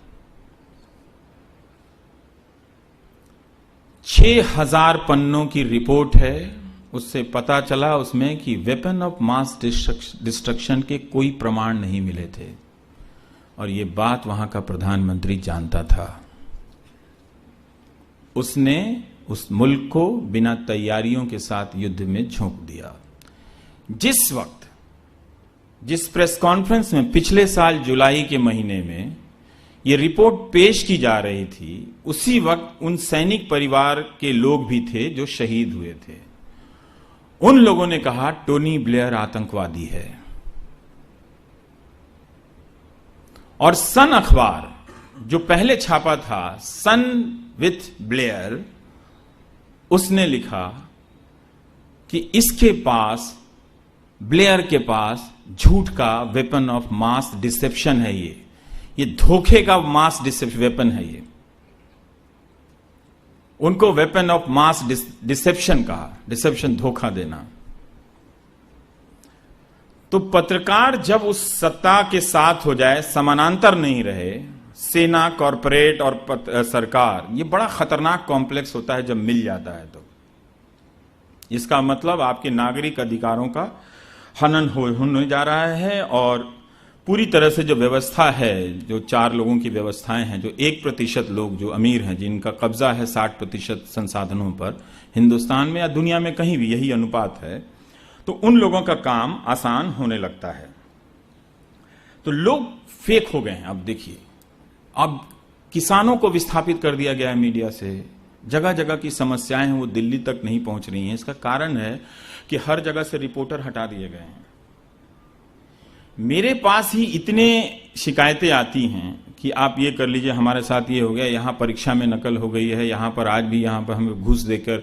6000 पन्नों की रिपोर्ट है। उससे पता चला उसमें कि वेपन ऑफ मास डिस्ट्रक्शन के कोई प्रमाण नहीं मिले थे, और यह बात वहां का प्रधानमंत्री जानता था। उसने उस मुल्क को बिना तैयारियों के साथ युद्ध में झोंक दिया। जिस वक्त जिस प्रेस कॉन्फ्रेंस में पिछले साल जुलाई के महीने में यह रिपोर्ट पेश की जा रही थी, उसी वक्त उन सैनिक परिवार के लोग भी थे जो शहीद हुए थे। उन लोगों ने कहा टोनी ब्लेयर आतंकवादी है। और सन अखबार जो पहले छापा था, सन विथ ब्लेयर, उसने लिखा कि इसके पास, ब्लेयर के पास झूठ का वेपन ऑफ मास डिसेप्शन है। ये धोखे का मास डिसेप्शन वेपन है। ये उनको वेपन ऑफ मास डिसेप्शन कहा, डिसेप्शन धोखा देना। तो पत्रकार जब उस सत्ता के साथ हो जाए, समानांतर नहीं रहे, सेना, कॉरपोरेट और सरकार, ये बड़ा खतरनाक कॉम्प्लेक्स होता है जब मिल जाता है। तो इसका मतलब आपके नागरिक अधिकारों का हनन होने जा रहा है, और पूरी तरह से जो व्यवस्था है, जो 4 लोगों की व्यवस्थाएं हैं, जो 1% लोग जो अमीर हैं, जिनका कब्जा है 60% संसाधनों पर, हिंदुस्तान में या दुनिया में कहीं भी यही अनुपात है, तो उन लोगों का काम आसान होने लगता है। तो लोग फेक हो गए हैं। अब देखिए, अब किसानों को विस्थापित कर दिया गया है मीडिया से। जगह जगह की समस्याएं हैं, वो दिल्ली तक नहीं पहुंच रही हैं। इसका कारण है कि हर जगह से रिपोर्टर हटा दिए गए हैं। मेरे पास ही इतने शिकायतें आती हैं कि आप ये कर लीजिए, हमारे साथ ये हो गया, यहां परीक्षा में नकल हो गई है, यहां पर आज भी यहां पर हमें घूस देकर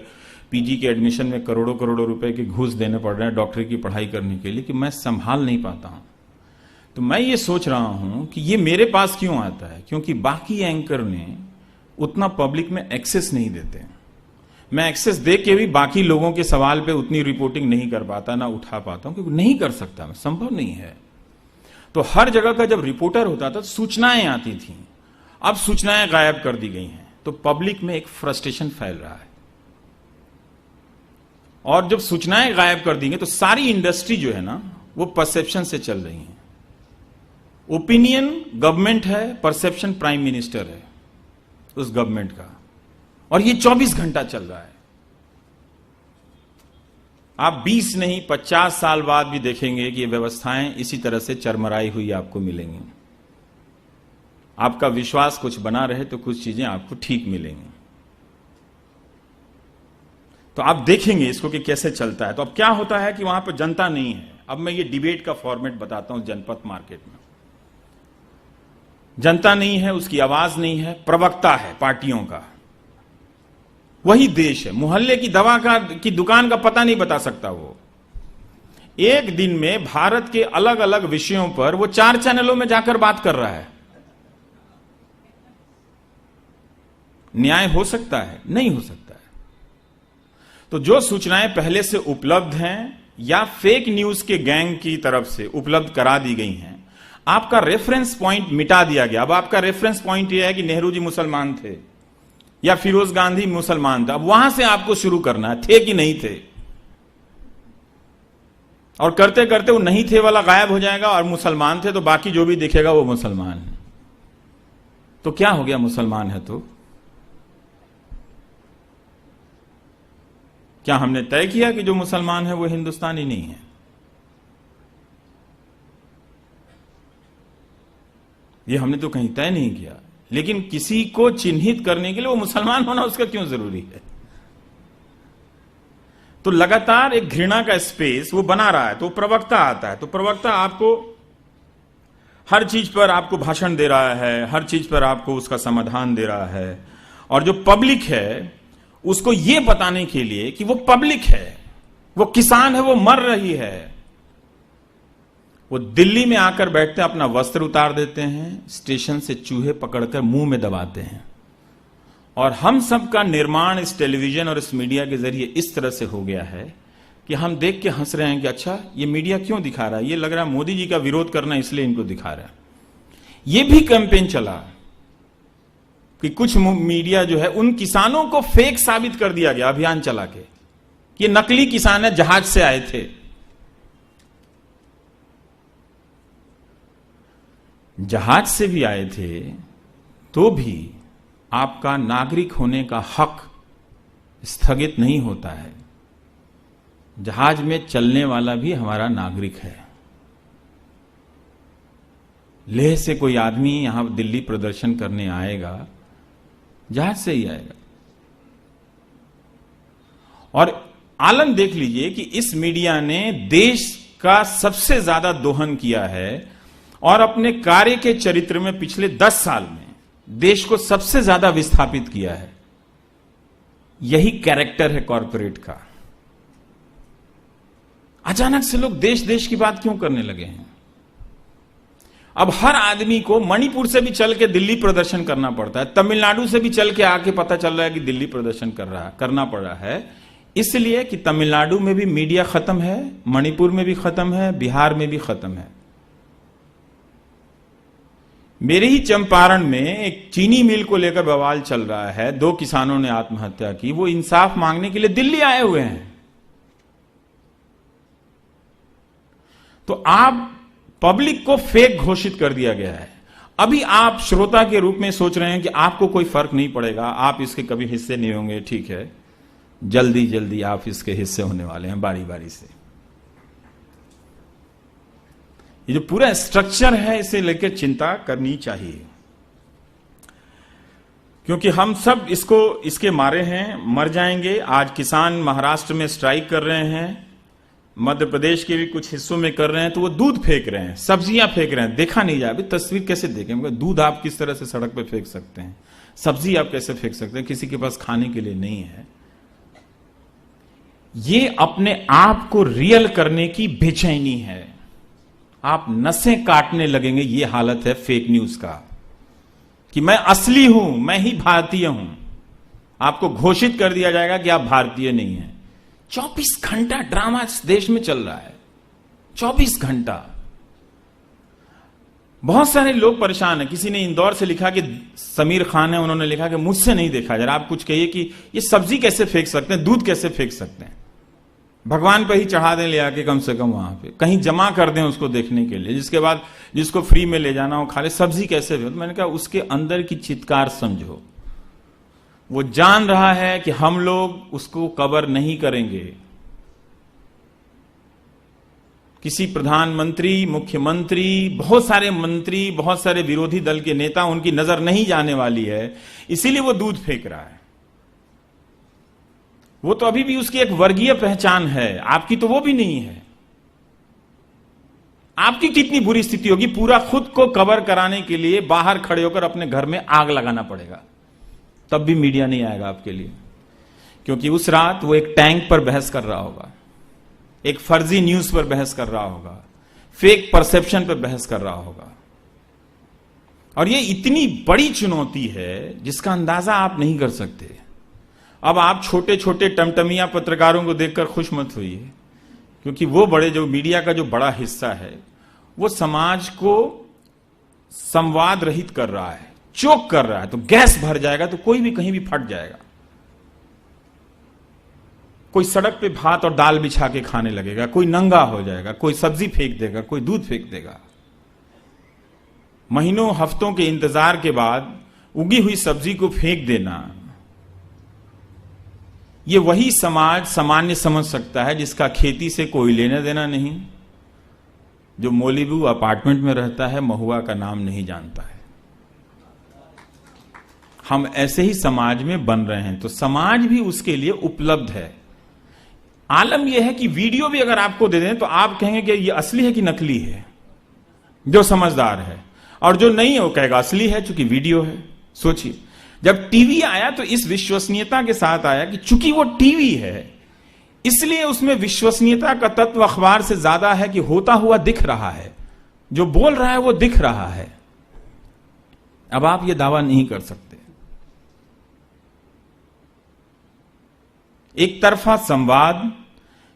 पीजी के एडमिशन में करोड़ों करोड़ों रुपए के घूस देने पड़ रहे हैं डॉक्टरी की पढ़ाई करने के लिए, कि मैं संभाल नहीं पाता हूं। तो मैं ये सोच रहा हूं कि ये मेरे पास क्यों आता है, क्योंकि बाकी एंकर ने उतना पब्लिक में एक्सेस नहीं देते। मैं एक्सेस दे के भी बाकी लोगों के सवाल पे उतनी रिपोर्टिंग नहीं कर पाता, ना उठा पाता हूं, क्योंकि नहीं कर सकता, मैं संभव नहीं है। तो हर जगह का जब रिपोर्टर होता था तो सूचनाएं आती थी, अब सूचनाएं गायब कर दी गई हैं, तो पब्लिक में एक फ्रस्ट्रेशन फैल रहा है। और जब सूचनाएं गायब कर दी गई तो सारी इंडस्ट्री जो है ना, वो परसेप्शन से चल रही है। ओपिनियन गवर्नमेंट है, परसेप्शन प्राइम मिनिस्टर है उस गवर्नमेंट का, और ये 24 घंटा चल रहा है। आप 20 नहीं 50 साल बाद भी देखेंगे कि ये व्यवस्थाएं इसी तरह से चरमराई हुई आपको मिलेंगी। आपका विश्वास कुछ बना रहे तो कुछ चीजें आपको ठीक मिलेंगी। तो आप देखेंगे इसको कि कैसे चलता है। तो अब क्या होता है कि वहां पर जनता नहीं है। अब मैं ये डिबेट का फॉर्मेट बताता हूं। जनपद मार्केट में जनता नहीं है, उसकी आवाज नहीं है, प्रवक्ता है पार्टियों का, वही देश है। मोहल्ले की दवा की दुकान का पता नहीं बता सकता वो। एक दिन में भारत के अलग अलग विषयों पर वो 4 चैनलों में जाकर बात कर रहा है। न्याय हो सकता है? नहीं हो सकता है। तो जो सूचनाएं पहले से उपलब्ध हैं या फेक न्यूज के गैंग की तरफ से उपलब्ध करा दी गई हैं, आपका रेफरेंस पॉइंट मिटा दिया गया। अब आपका रेफरेंस पॉइंट यह है कि नेहरू जी मुसलमान थे या फिरोज गांधी मुसलमान था। अब वहां से आपको शुरू करना है, थे कि नहीं थे, और करते करते वो नहीं थे वाला गायब हो जाएगा और मुसलमान थे तो बाकी जो भी दिखेगा वो मुसलमान है। तो क्या हो गया? मुसलमान है तो क्या हमने तय किया कि जो मुसलमान है वो हिंदुस्तानी नहीं है? ये हमने तो कहीं तय नहीं किया। लेकिन किसी को चिन्हित करने के लिए वो मुसलमान होना उसका क्यों जरूरी है? तो लगातार एक घृणा का स्पेस वो बना रहा है। तो प्रवक्ता आता है, तो प्रवक्ता आपको हर चीज पर आपको भाषण दे रहा है, हर चीज पर आपको उसका समाधान दे रहा है। और जो पब्लिक है उसको ये बताने के लिए कि वो पब्लिक है, वो किसान है, वो मर रही है, वो दिल्ली में आकर बैठते हैं, अपना वस्त्र उतार देते हैं, स्टेशन से चूहे पकड़कर मुंह में दबाते हैं। और हम सब का निर्माण इस टेलीविजन और इस मीडिया के जरिए इस तरह से हो गया है कि हम देख के हंस रहे हैं कि अच्छा ये मीडिया क्यों दिखा रहा है, ये लग रहा है मोदी जी का विरोध करना इसलिए इनको दिखा रहा है। ये भी कैंपेन चला कि कुछ मीडिया जो है उन किसानों को फेक साबित कर दिया गया, अभियान चला के ये नकली किसान है, जहाज से आए थे। जहाज से भी आए थे तो भी आपका नागरिक होने का हक स्थगित नहीं होता है। जहाज में चलने वाला भी हमारा नागरिक है। लेह से कोई आदमी यहां दिल्ली प्रदर्शन करने आएगा, जहाज से ही आएगा। और आलम देख लीजिए कि इस मीडिया ने देश का सबसे ज्यादा दोहन किया है और अपने कार्य के चरित्र में पिछले 10 साल में देश को सबसे ज्यादा विस्थापित किया है। यही कैरेक्टर है कॉरपोरेट का। अचानक से लोग देश देश की बात क्यों करने लगे हैं? अब हर आदमी को मणिपुर से भी चल के दिल्ली प्रदर्शन करना पड़ता है, तमिलनाडु से भी चल के आके पता चल रहा है कि दिल्ली प्रदर्शन करना पड़ रहा है, इसलिए कि तमिलनाडु में भी मीडिया खत्म है, मणिपुर में भी खत्म है, बिहार में भी खत्म है। मेरे ही चंपारण में एक चीनी मिल को लेकर बवाल चल रहा है, 2 किसानों ने आत्महत्या की, वो इंसाफ मांगने के लिए दिल्ली आए हुए हैं। तो आप पब्लिक को फेक घोषित कर दिया गया है। अभी आप श्रोता के रूप में सोच रहे हैं कि आपको कोई फर्क नहीं पड़ेगा, आप इसके कभी हिस्से नहीं होंगे। ठीक है, जल्दी जल्दी आप इसके हिस्से होने वाले हैं, बारी बारी से। ये जो पूरा स्ट्रक्चर है इसे लेकर चिंता करनी चाहिए, क्योंकि हम सब इसके मारे हैं, मर जाएंगे। आज किसान महाराष्ट्र में स्ट्राइक कर रहे हैं, मध्य प्रदेश के भी कुछ हिस्सों में कर रहे हैं, तो वो दूध फेंक रहे हैं, सब्जियां फेंक रहे हैं। देखा नहीं जाए, अभी तस्वीर कैसे देखें? दूध आप किस तरह से सड़क पे फेंक सकते हैं, सब्जी आप कैसे फेंक सकते हैं, किसी के पास खाने के लिए नहीं है। ये अपने आप को रियल करने की बेचैनी है, आप नसें काटने लगेंगे। ये हालत है फेक न्यूज का, कि मैं असली हूं, मैं ही भारतीय हूं। आपको घोषित कर दिया जाएगा कि आप भारतीय नहीं हैं। 24 घंटा ड्रामा इस देश में चल रहा है, 24 घंटा। बहुत सारे लोग परेशान हैं। किसी ने इंदौर से लिखा कि समीर खान है, उन्होंने लिखा कि मुझसे नहीं देखा जरा, आप कुछ कहिए कि ये सब्जी कैसे फेंक सकते हैं, दूध कैसे फेंक सकते हैं। भगवान पे ही चढ़ा दें ले आके, कम से कम वहां पे कहीं जमा कर दें उसको देखने के लिए, जिसके बाद जिसको फ्री में ले जाना हो खा ले। सब्जी कैसे फेंक? मैंने कहा उसके अंदर की चित्कार समझो। वो जान रहा है कि हम लोग उसको कवर नहीं करेंगे। किसी प्रधानमंत्री, मुख्यमंत्री, बहुत सारे मंत्री, बहुत सारे विरोधी दल के नेता, उनकी नजर नहीं जाने वाली है, इसीलिए वो दूध फेंक रहा है। वो तो अभी भी उसकी एक वर्गीय पहचान है, आपकी तो वो भी नहीं है। आपकी कितनी बुरी स्थिति होगी, पूरा खुद को कवर कराने के लिए बाहर खड़े होकर अपने घर में आग लगाना पड़ेगा, तब भी मीडिया नहीं आएगा आपके लिए। क्योंकि उस रात वो एक टैंक पर बहस कर रहा होगा, एक फर्जी न्यूज पर बहस कर रहा होगा, फेक परसेप्शन पर बहस कर रहा होगा। और ये इतनी बड़ी चुनौती है जिसका अंदाजा आप नहीं कर सकते। अब आप छोटे छोटे टमटमिया पत्रकारों को देखकर खुश मत होइए, क्योंकि वो बड़े, जो मीडिया का जो बड़ा हिस्सा है, वो समाज को संवाद रहित कर रहा है, चोक कर रहा है। तो गैस भर जाएगा तो कोई भी कहीं भी फट जाएगा। कोई सड़क पे भात और दाल बिछा के खाने लगेगा, कोई नंगा हो जाएगा, कोई सब्जी फेंक देगा, कोई दूध फेंक देगा। महीनों हफ्तों के इंतजार के बाद उगी हुई सब्जी को फेंक देना, ये वही समाज सामान्य समझ सकता है जिसका खेती से कोई लेना देना नहीं, जो मोलिबू अपार्टमेंट में रहता है, महुआ का नाम नहीं जानता है। हम ऐसे ही समाज में बन रहे हैं, तो समाज भी उसके लिए उपलब्ध है। आलम यह है कि वीडियो भी अगर आपको दे दें तो आप कहेंगे कि ये असली है कि नकली है, जो समझदार है, और जो नहीं है वो कहेगा असली है चूंकि वीडियो है। सोचिए, जब टीवी आया तो इस विश्वसनीयता के साथ आया कि चूंकि वो टीवी है इसलिए उसमें विश्वसनीयता का तत्व अखबार से ज्यादा है कि होता हुआ दिख रहा है, जो बोल रहा है वो दिख रहा है। अब आप ये दावा नहीं कर सकते। एक तरफा संवाद,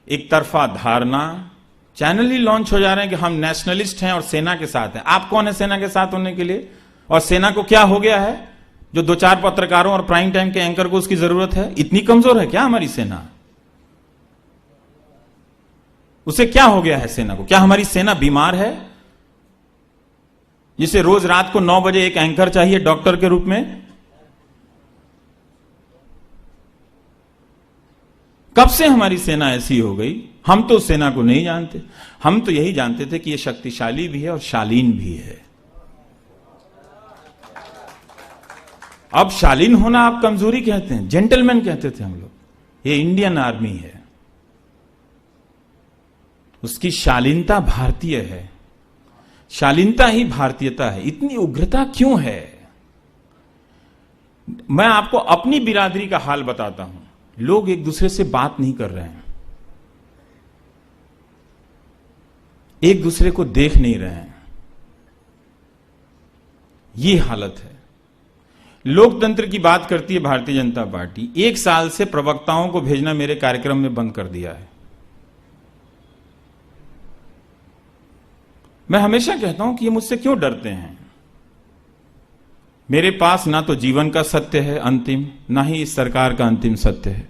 एक तरफा धारणा, चैनल ही लॉन्च हो जा रहे हैं कि हम नेशनलिस्ट हैं और सेना के साथ हैं। आप कौन है सेना के साथ होने के लिए? और सेना को क्या हो गया है जो 2-4 पत्रकारों और प्राइम टाइम के एंकर को उसकी जरूरत है? इतनी कमजोर है क्या हमारी सेना? उसे क्या हो गया है सेना को? क्या हमारी सेना बीमार है जिसे रोज रात को 9 बजे एक एंकर चाहिए डॉक्टर के रूप में? कब से हमारी सेना ऐसी हो गई? हम तो सेना को नहीं जानते। हम तो यही जानते थे कि यह शक्तिशाली भी है और शालीन भी है। अब शालीन होना आप कमजोरी कहते हैं, जेंटलमैन कहते थे हम लोग। ये इंडियन आर्मी है, उसकी शालीनता भारतीय है, शालीनता ही भारतीयता है। इतनी उग्रता क्यों है? मैं आपको अपनी बिरादरी का हाल बताता हूं। लोग एक दूसरे से बात नहीं कर रहे हैं, एक दूसरे को देख नहीं रहे हैं, ये हालत है। लोकतंत्र की बात करती है भारतीय जनता पार्टी। 1 साल से प्रवक्ताओं को भेजना मेरे कार्यक्रम में बंद कर दिया है। मैं हमेशा कहता हूं कि ये मुझसे क्यों डरते हैं। मेरे पास ना तो जीवन का सत्य है अंतिम, ना ही इस सरकार का अंतिम सत्य है।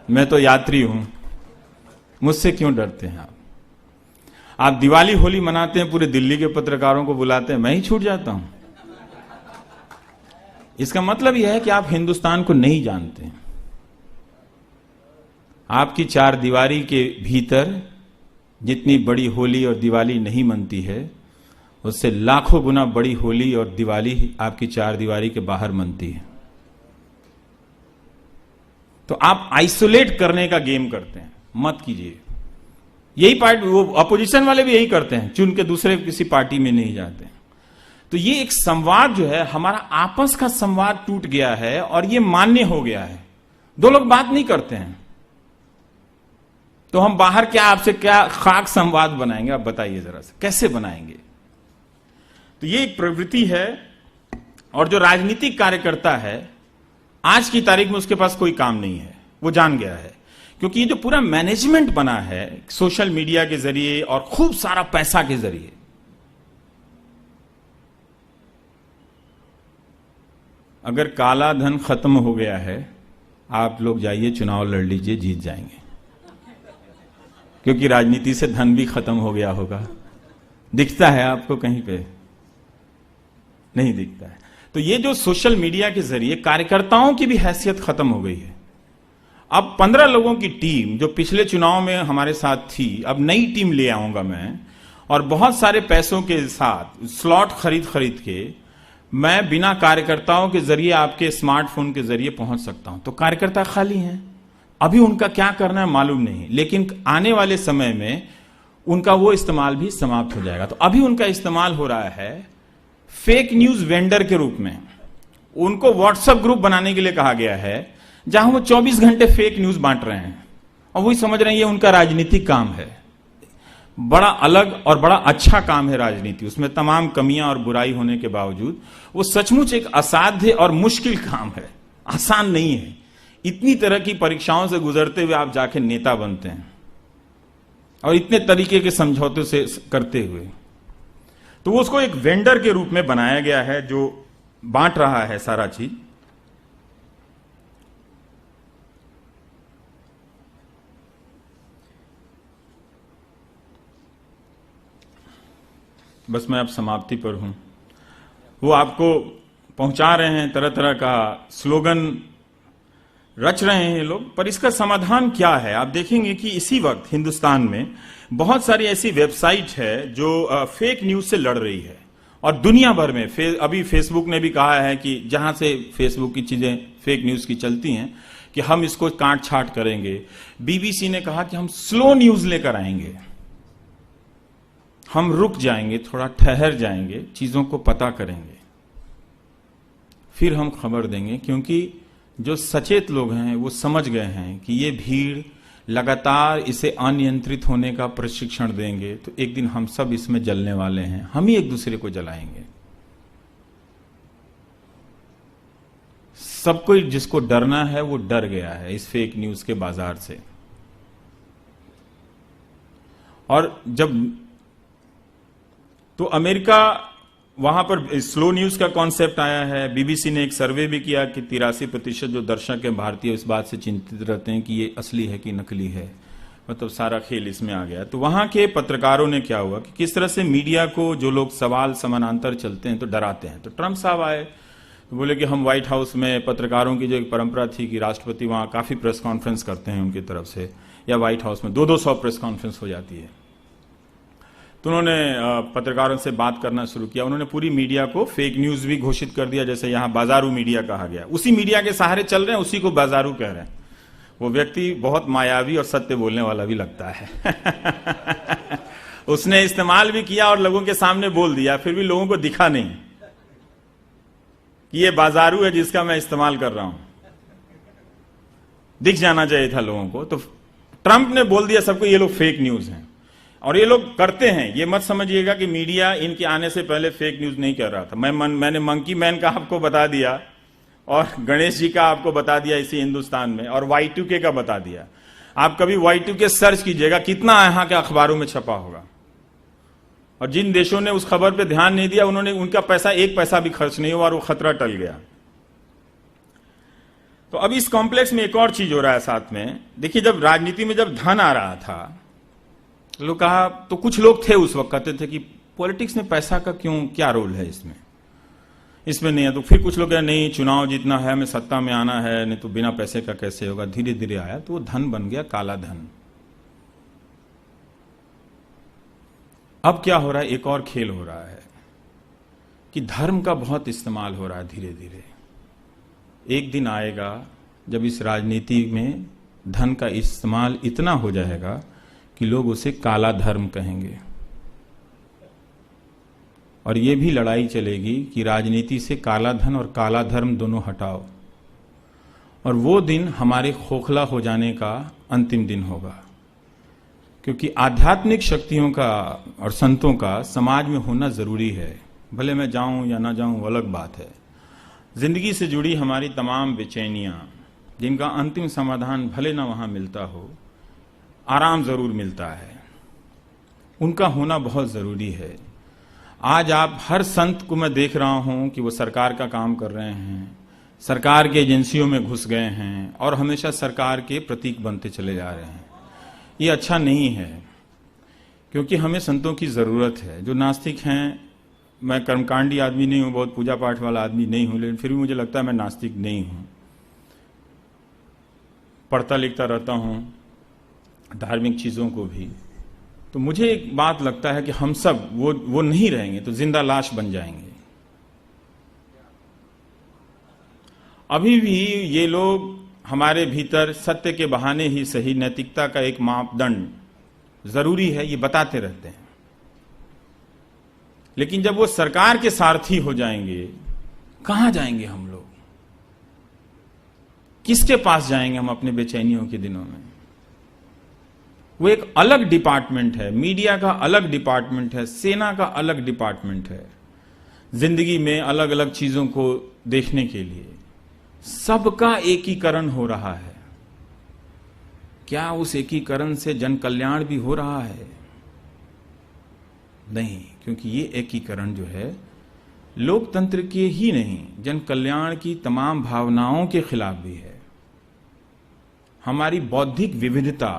मैं तो यात्री हूं, मुझसे क्यों डरते हैं आप? आप दिवाली होली मनाते हैं, पूरे दिल्ली के पत्रकारों को बुलाते हैं, मैं ही छूट जाता हूं। इसका मतलब यह है कि आप हिंदुस्तान को नहीं जानते। आपकी 4 दीवारी के भीतर जितनी बड़ी होली और दिवाली नहीं मनती है, उससे लाखों गुना बड़ी होली और दिवाली आपकी 4 दीवारी के बाहर मनती है। तो आप आइसोलेट करने का गेम करते हैं, मत कीजिए। यही पार्टी, वो अपोजिशन वाले भी यही करते हैं, चुन के दूसरे किसी पार्टी में नहीं जाते। तो ये एक संवाद जो है, हमारा आपस का संवाद टूट गया है और ये मान्य हो गया है। दो लोग बात नहीं करते हैं तो हम बाहर क्या आपसे क्या खाक संवाद बनाएंगे? आप बताइए जरा से, कैसे बनाएंगे? तो ये एक प्रवृत्ति है। और जो राजनीतिक कार्यकर्ता है आज की तारीख में उसके पास कोई काम नहीं है, वो जान गया है। क्योंकि ये जो पूरा मैनेजमेंट बना है सोशल मीडिया के जरिए और खूब सारा पैसा के जरिए, अगर काला धन खत्म हो गया है, आप लोग जाइए चुनाव लड़ लीजिए, जीत जाएंगे। क्योंकि राजनीति से धन भी खत्म हो गया होगा। दिखता है आपको कहीं पे? नहीं दिखता है। तो ये जो सोशल मीडिया के जरिए कार्यकर्ताओं की भी हैसियत खत्म हो गई है। अब 15 लोगों की टीम जो पिछले चुनाव में हमारे साथ थी, अब नई टीम ले आऊंगा मैं, और बहुत सारे पैसों के साथ स्लॉट खरीद के मैं बिना कार्यकर्ताओं के जरिए आपके स्मार्टफोन के जरिए पहुंच सकता हूं। तो कार्यकर्ता खाली हैं, अभी उनका क्या करना है मालूम नहीं, लेकिन आने वाले समय में उनका वो इस्तेमाल भी समाप्त हो जाएगा। तो अभी उनका इस्तेमाल हो रहा है फेक न्यूज वेंडर के रूप में। उनको व्हाट्सएप ग्रुप बनाने के लिए कहा गया है जहां वो 24 घंटे फेक न्यूज बांट रहे हैं और वही समझ रहे हैं ये उनका राजनीतिक काम है। बड़ा अलग और बड़ा अच्छा काम है राजनीति, उसमें तमाम कमियां और बुराई होने के बावजूद वो सचमुच एक असाध्य और मुश्किल काम है, आसान नहीं है। इतनी तरह की परीक्षाओं से गुजरते हुए आप जाके नेता बनते हैं और इतने तरीके के समझौते से करते हुए, तो वो उसको एक वेंडर के रूप में बनाया गया है जो बांट रहा है सारा चीज। बस मैं अब समाप्ति पर हूं। वो आपको पहुंचा रहे हैं, तरह तरह का स्लोगन रच रहे हैं ये लोग, पर इसका समाधान क्या है? आप देखेंगे कि इसी वक्त हिंदुस्तान में बहुत सारी ऐसी वेबसाइट है जो फेक न्यूज से लड़ रही है और दुनिया भर में अभी फेसबुक ने भी कहा है कि जहां से फेसबुक की चीजें फेक न्यूज की चलती हैं कि हम इसको काट छाट करेंगे। बीबीसी ने कहा कि हम स्लो न्यूज लेकर आएंगे, हम रुक जाएंगे, थोड़ा ठहर जाएंगे, चीजों को पता करेंगे, फिर हम खबर देंगे। क्योंकि जो सचेत लोग हैं वो समझ गए हैं कि ये भीड़ लगातार इसे अनियंत्रित होने का प्रशिक्षण देंगे तो एक दिन हम सब इसमें जलने वाले हैं, हम ही एक दूसरे को जलाएंगे। सब कोई जिसको डरना है वो डर गया है इस फेक न्यूज के बाजार से। और जब तो अमेरिका, वहां पर स्लो न्यूज का कॉन्सेप्ट आया है। बीबीसी ने एक सर्वे भी किया कि 83% जो दर्शक हैं भारतीय इस बात से चिंतित रहते हैं कि ये असली है कि नकली है। मतलब सारा खेल इसमें आ गया। तो वहां के पत्रकारों ने क्या हुआ कि किस तरह से मीडिया को जो लोग सवाल समानांतर चलते हैं तो डराते हैं। तो ट्रंप साहब आए तो बोले कि हम व्हाइट हाउस में, पत्रकारों की जो एक परंपरा थी कि राष्ट्रपति वहां काफी प्रेस कॉन्फ्रेंस करते हैं उनकी तरफ से, या व्हाइट हाउस में 200 प्रेस कॉन्फ्रेंस हो जाती है। तो उन्होंने पत्रकारों से बात करना शुरू किया। उन्होंने पूरी मीडिया को फेक न्यूज भी घोषित कर दिया, जैसे यहां बाजारू मीडिया कहा गया। उसी मीडिया के सहारे चल रहे हैं, उसी को बाजारू कह रहे हैं। वो व्यक्ति बहुत मायावी और सत्य बोलने वाला भी लगता है। उसने इस्तेमाल भी किया और लोगों के सामने बोल दिया, फिर भी लोगों को दिखा नहीं कि ये बाजारू है जिसका मैं इस्तेमाल कर रहा हूं। दिख जाना चाहिए था लोगों को। तो ट्रंप ने बोल दिया सबको ये लोग फेक न्यूज हैं। और ये लोग करते हैं, ये मत समझिएगा कि मीडिया इनके आने से पहले फेक न्यूज नहीं कर रहा था। मैंने मंकी मैन का आपको बता दिया और गणेश जी का आपको बता दिया इसी हिंदुस्तान में, और Y2K का बता दिया। आप कभी Y2K सर्च कीजिएगा, कितना यहां के अखबारों में छपा होगा। और जिन देशों ने उस खबर पे ध्यान नहीं दिया, उन्होंने उनका पैसा, एक पैसा भी खर्च नहीं हुआ और वो खतरा टल गया। तो अब इस कॉम्प्लेक्स में एक और चीज हो रहा है साथ में। देखिए, जब राजनीति में जब धन आ रहा था, लोग कहा, तो कुछ लोग थे उस वक्त कहते थे कि पॉलिटिक्स में पैसा का क्या रोल है इसमें नहीं है। तो फिर कुछ लोग कहे नहीं, चुनाव जीतना है, हमें सत्ता में आना है, नहीं तो बिना पैसे का कैसे होगा। धीरे धीरे आया तो वो धन बन गया काला धन। अब क्या हो रहा है, एक और खेल हो रहा है कि धर्म का बहुत इस्तेमाल हो रहा है धीरे धीरे। एक दिन आएगा जब इस राजनीति में धन का इस्तेमाल इतना हो जाएगा कि लोग उसे काला धर्म कहेंगे, और ये भी लड़ाई चलेगी कि राजनीति से काला धन और काला धर्म दोनों हटाओ, और वो दिन हमारे खोखला हो जाने का अंतिम दिन होगा। क्योंकि आध्यात्मिक शक्तियों का और संतों का समाज में होना जरूरी है। भले मैं जाऊं या ना जाऊं वो अलग बात है। जिंदगी से जुड़ी हमारी तमाम बेचैनियां, जिनका अंतिम समाधान भले ना वहां मिलता हो, आराम जरूर मिलता है, उनका होना बहुत जरूरी है। आज आप हर संत को मैं देख रहा हूं कि वो सरकार का काम कर रहे हैं, सरकार के एजेंसियों में घुस गए हैं और हमेशा सरकार के प्रतीक बनते चले जा रहे हैं। ये अच्छा नहीं है, क्योंकि हमें संतों की जरूरत है। जो नास्तिक हैं, मैं कर्मकांडी आदमी नहीं हूं, बहुत पूजा पाठ वाला आदमी नहीं हूं, लेकिन फिर भी मुझे लगता है मैं नास्तिक नहीं हूं। पढ़ता लिखता रहता हूं धार्मिक चीजों को भी। तो मुझे एक बात लगता है कि हम सब वो नहीं रहेंगे तो जिंदा लाश बन जाएंगे। अभी भी ये लोग हमारे भीतर सत्य के बहाने ही सही नैतिकता का एक मापदंड जरूरी है ये बताते रहते हैं, लेकिन जब वो सरकार के सारथी हो जाएंगे, कहां जाएंगे हम लोग? किसके पास जाएंगे हम अपने बेचैनियों के दिनों में? वो एक अलग डिपार्टमेंट है, मीडिया का अलग डिपार्टमेंट है, सेना का अलग डिपार्टमेंट है, जिंदगी में अलग अलग चीजों को देखने के लिए। सबका एकीकरण हो रहा है। क्या उस एकीकरण से जन कल्याण भी हो रहा है? नहीं, क्योंकि ये एकीकरण जो है लोकतंत्र के ही नहीं, जन कल्याण की तमाम भावनाओं के खिलाफ भी है। हमारी बौद्धिक विविधता,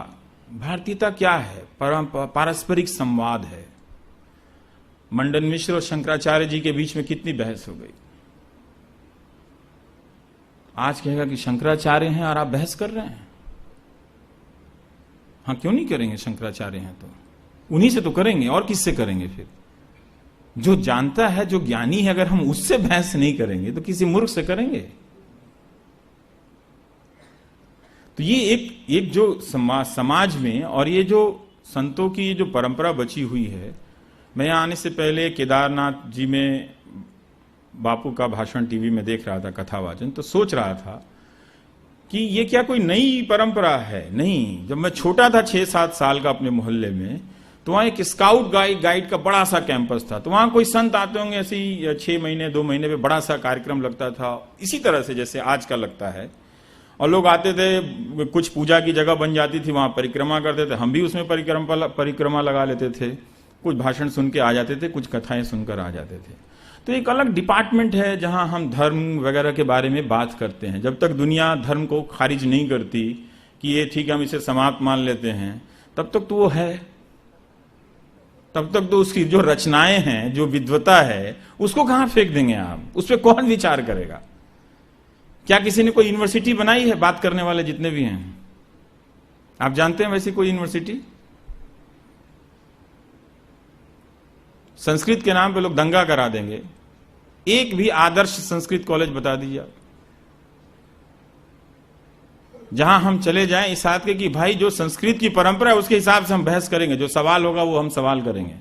भारतीयता क्या है? पारस्परिक संवाद है। मंडन मिश्र और शंकराचार्य जी के बीच में कितनी बहस हो गई। आज कहेगा कि शंकराचार्य हैं और आप बहस कर रहे हैं। हाँ, क्यों नहीं करेंगे? शंकराचार्य हैं तो उन्हीं से तो करेंगे, और किससे करेंगे? फिर जो जानता है, जो ज्ञानी है, अगर हम उससे बहस नहीं करेंगे तो किसी मूर्ख से करेंगे? तो ये एक जो समाज में, और ये जो संतों की जो परंपरा बची हुई है। मैं यहां आने से पहले केदारनाथ जी में बापू का भाषण टीवी में देख रहा था, कथावाचन, तो सोच रहा था कि ये क्या कोई नई परंपरा है? नहीं। जब मैं छोटा था 6-7 साल का, अपने मोहल्ले में, तो वहां एक स्काउट गाइड का बड़ा सा कैंपस था। तो वहां कोई संत आते होंगे, ऐसे ही 6 महीने 2 महीने में बड़ा सा कार्यक्रम लगता था, इसी तरह से जैसे आज का लगता है। और लोग आते थे, कुछ पूजा की जगह बन जाती थी, वहां परिक्रमा करते थे। हम भी उसमें परिक्रमा लगा लेते थे, कुछ भाषण सुन के आ जाते थे, कुछ कथाएं सुनकर आ जाते थे। तो एक अलग डिपार्टमेंट है जहां हम धर्म वगैरह के बारे में बात करते हैं। जब तक दुनिया धर्म को खारिज नहीं करती कि ये ठीक है, हम इसे समाप्त मान लेते हैं, तब तक तो वो है। तब तक तो उसकी जो रचनाएं हैं, जो विद्वता है, उसको कहां फेंक देंगे आप? उस पर कौन विचार करेगा? क्या किसी ने कोई यूनिवर्सिटी बनाई है? बात करने वाले जितने भी हैं, आप जानते हैं वैसी कोई यूनिवर्सिटी? संस्कृत के नाम पे लोग दंगा करा देंगे। एक भी आदर्श संस्कृत कॉलेज बता दीजिए आप, जहां हम चले जाएं इस हाथ के कि भाई जो संस्कृत की परंपरा है उसके हिसाब से हम बहस करेंगे, जो सवाल होगा वो हम सवाल करेंगे,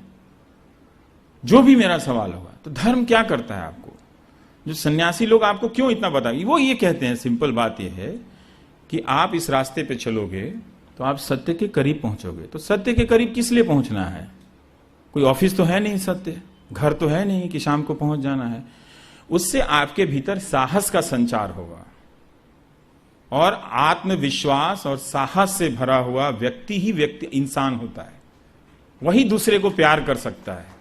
जो भी मेरा सवाल होगा। तो धर्म क्या करता है आपको? जो सन्यासी लोग आपको क्यों इतना बताएंगे? वो ये कहते हैं, सिंपल बात ये है कि आप इस रास्ते पे चलोगे तो आप सत्य के करीब पहुंचोगे। तो सत्य के करीब किस लिए पहुंचना है? कोई ऑफिस तो है नहीं, सत्य घर तो है नहीं कि शाम को पहुंच जाना है। उससे आपके भीतर साहस का संचार होगा, और आत्मविश्वास और साहस से भरा हुआ व्यक्ति ही व्यक्ति इंसान होता है। वही दूसरे को प्यार कर सकता है।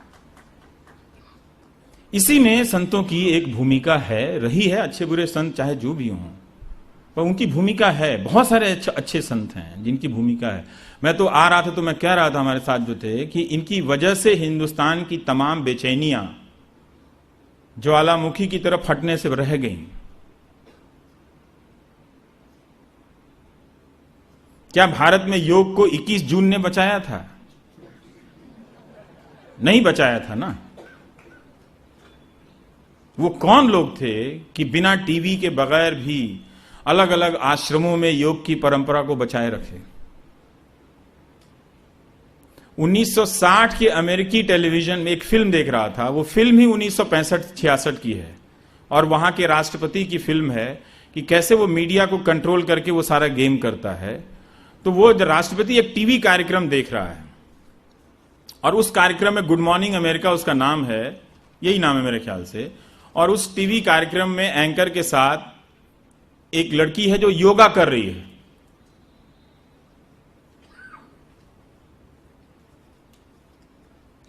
इसी में संतों की एक भूमिका है, रही है। अच्छे बुरे संत चाहे जो भी हों, पर उनकी भूमिका है। बहुत सारे अच्छे संत हैं जिनकी भूमिका है। मैं तो आ रहा था तो मैं कह रहा था हमारे साथ जो थे कि इनकी वजह से हिंदुस्तान की तमाम बेचैनियां ज्वालामुखी की तरफ फटने से रह गईं। क्या भारत में योग को 21 जून ने बचाया था? नहीं बचाया था ना। वो कौन लोग थे कि बिना टीवी के बगैर भी अलग अलग आश्रमों में योग की परंपरा को बचाए रखे? 1960 के अमेरिकी टेलीविजन में एक फिल्म देख रहा था। वो फिल्म ही 1965-66 की है और वहां के राष्ट्रपति की फिल्म है कि कैसे वो मीडिया को कंट्रोल करके वो सारा गेम करता है। तो वो राष्ट्रपति एक टीवी कार्यक्रम देख रहा है और उस कार्यक्रम में गुड मॉर्निंग अमेरिका उसका नाम है, यही नाम है मेरे ख्याल से। और उस टीवी कार्यक्रम में एंकर के साथ एक लड़की है जो योगा कर रही है।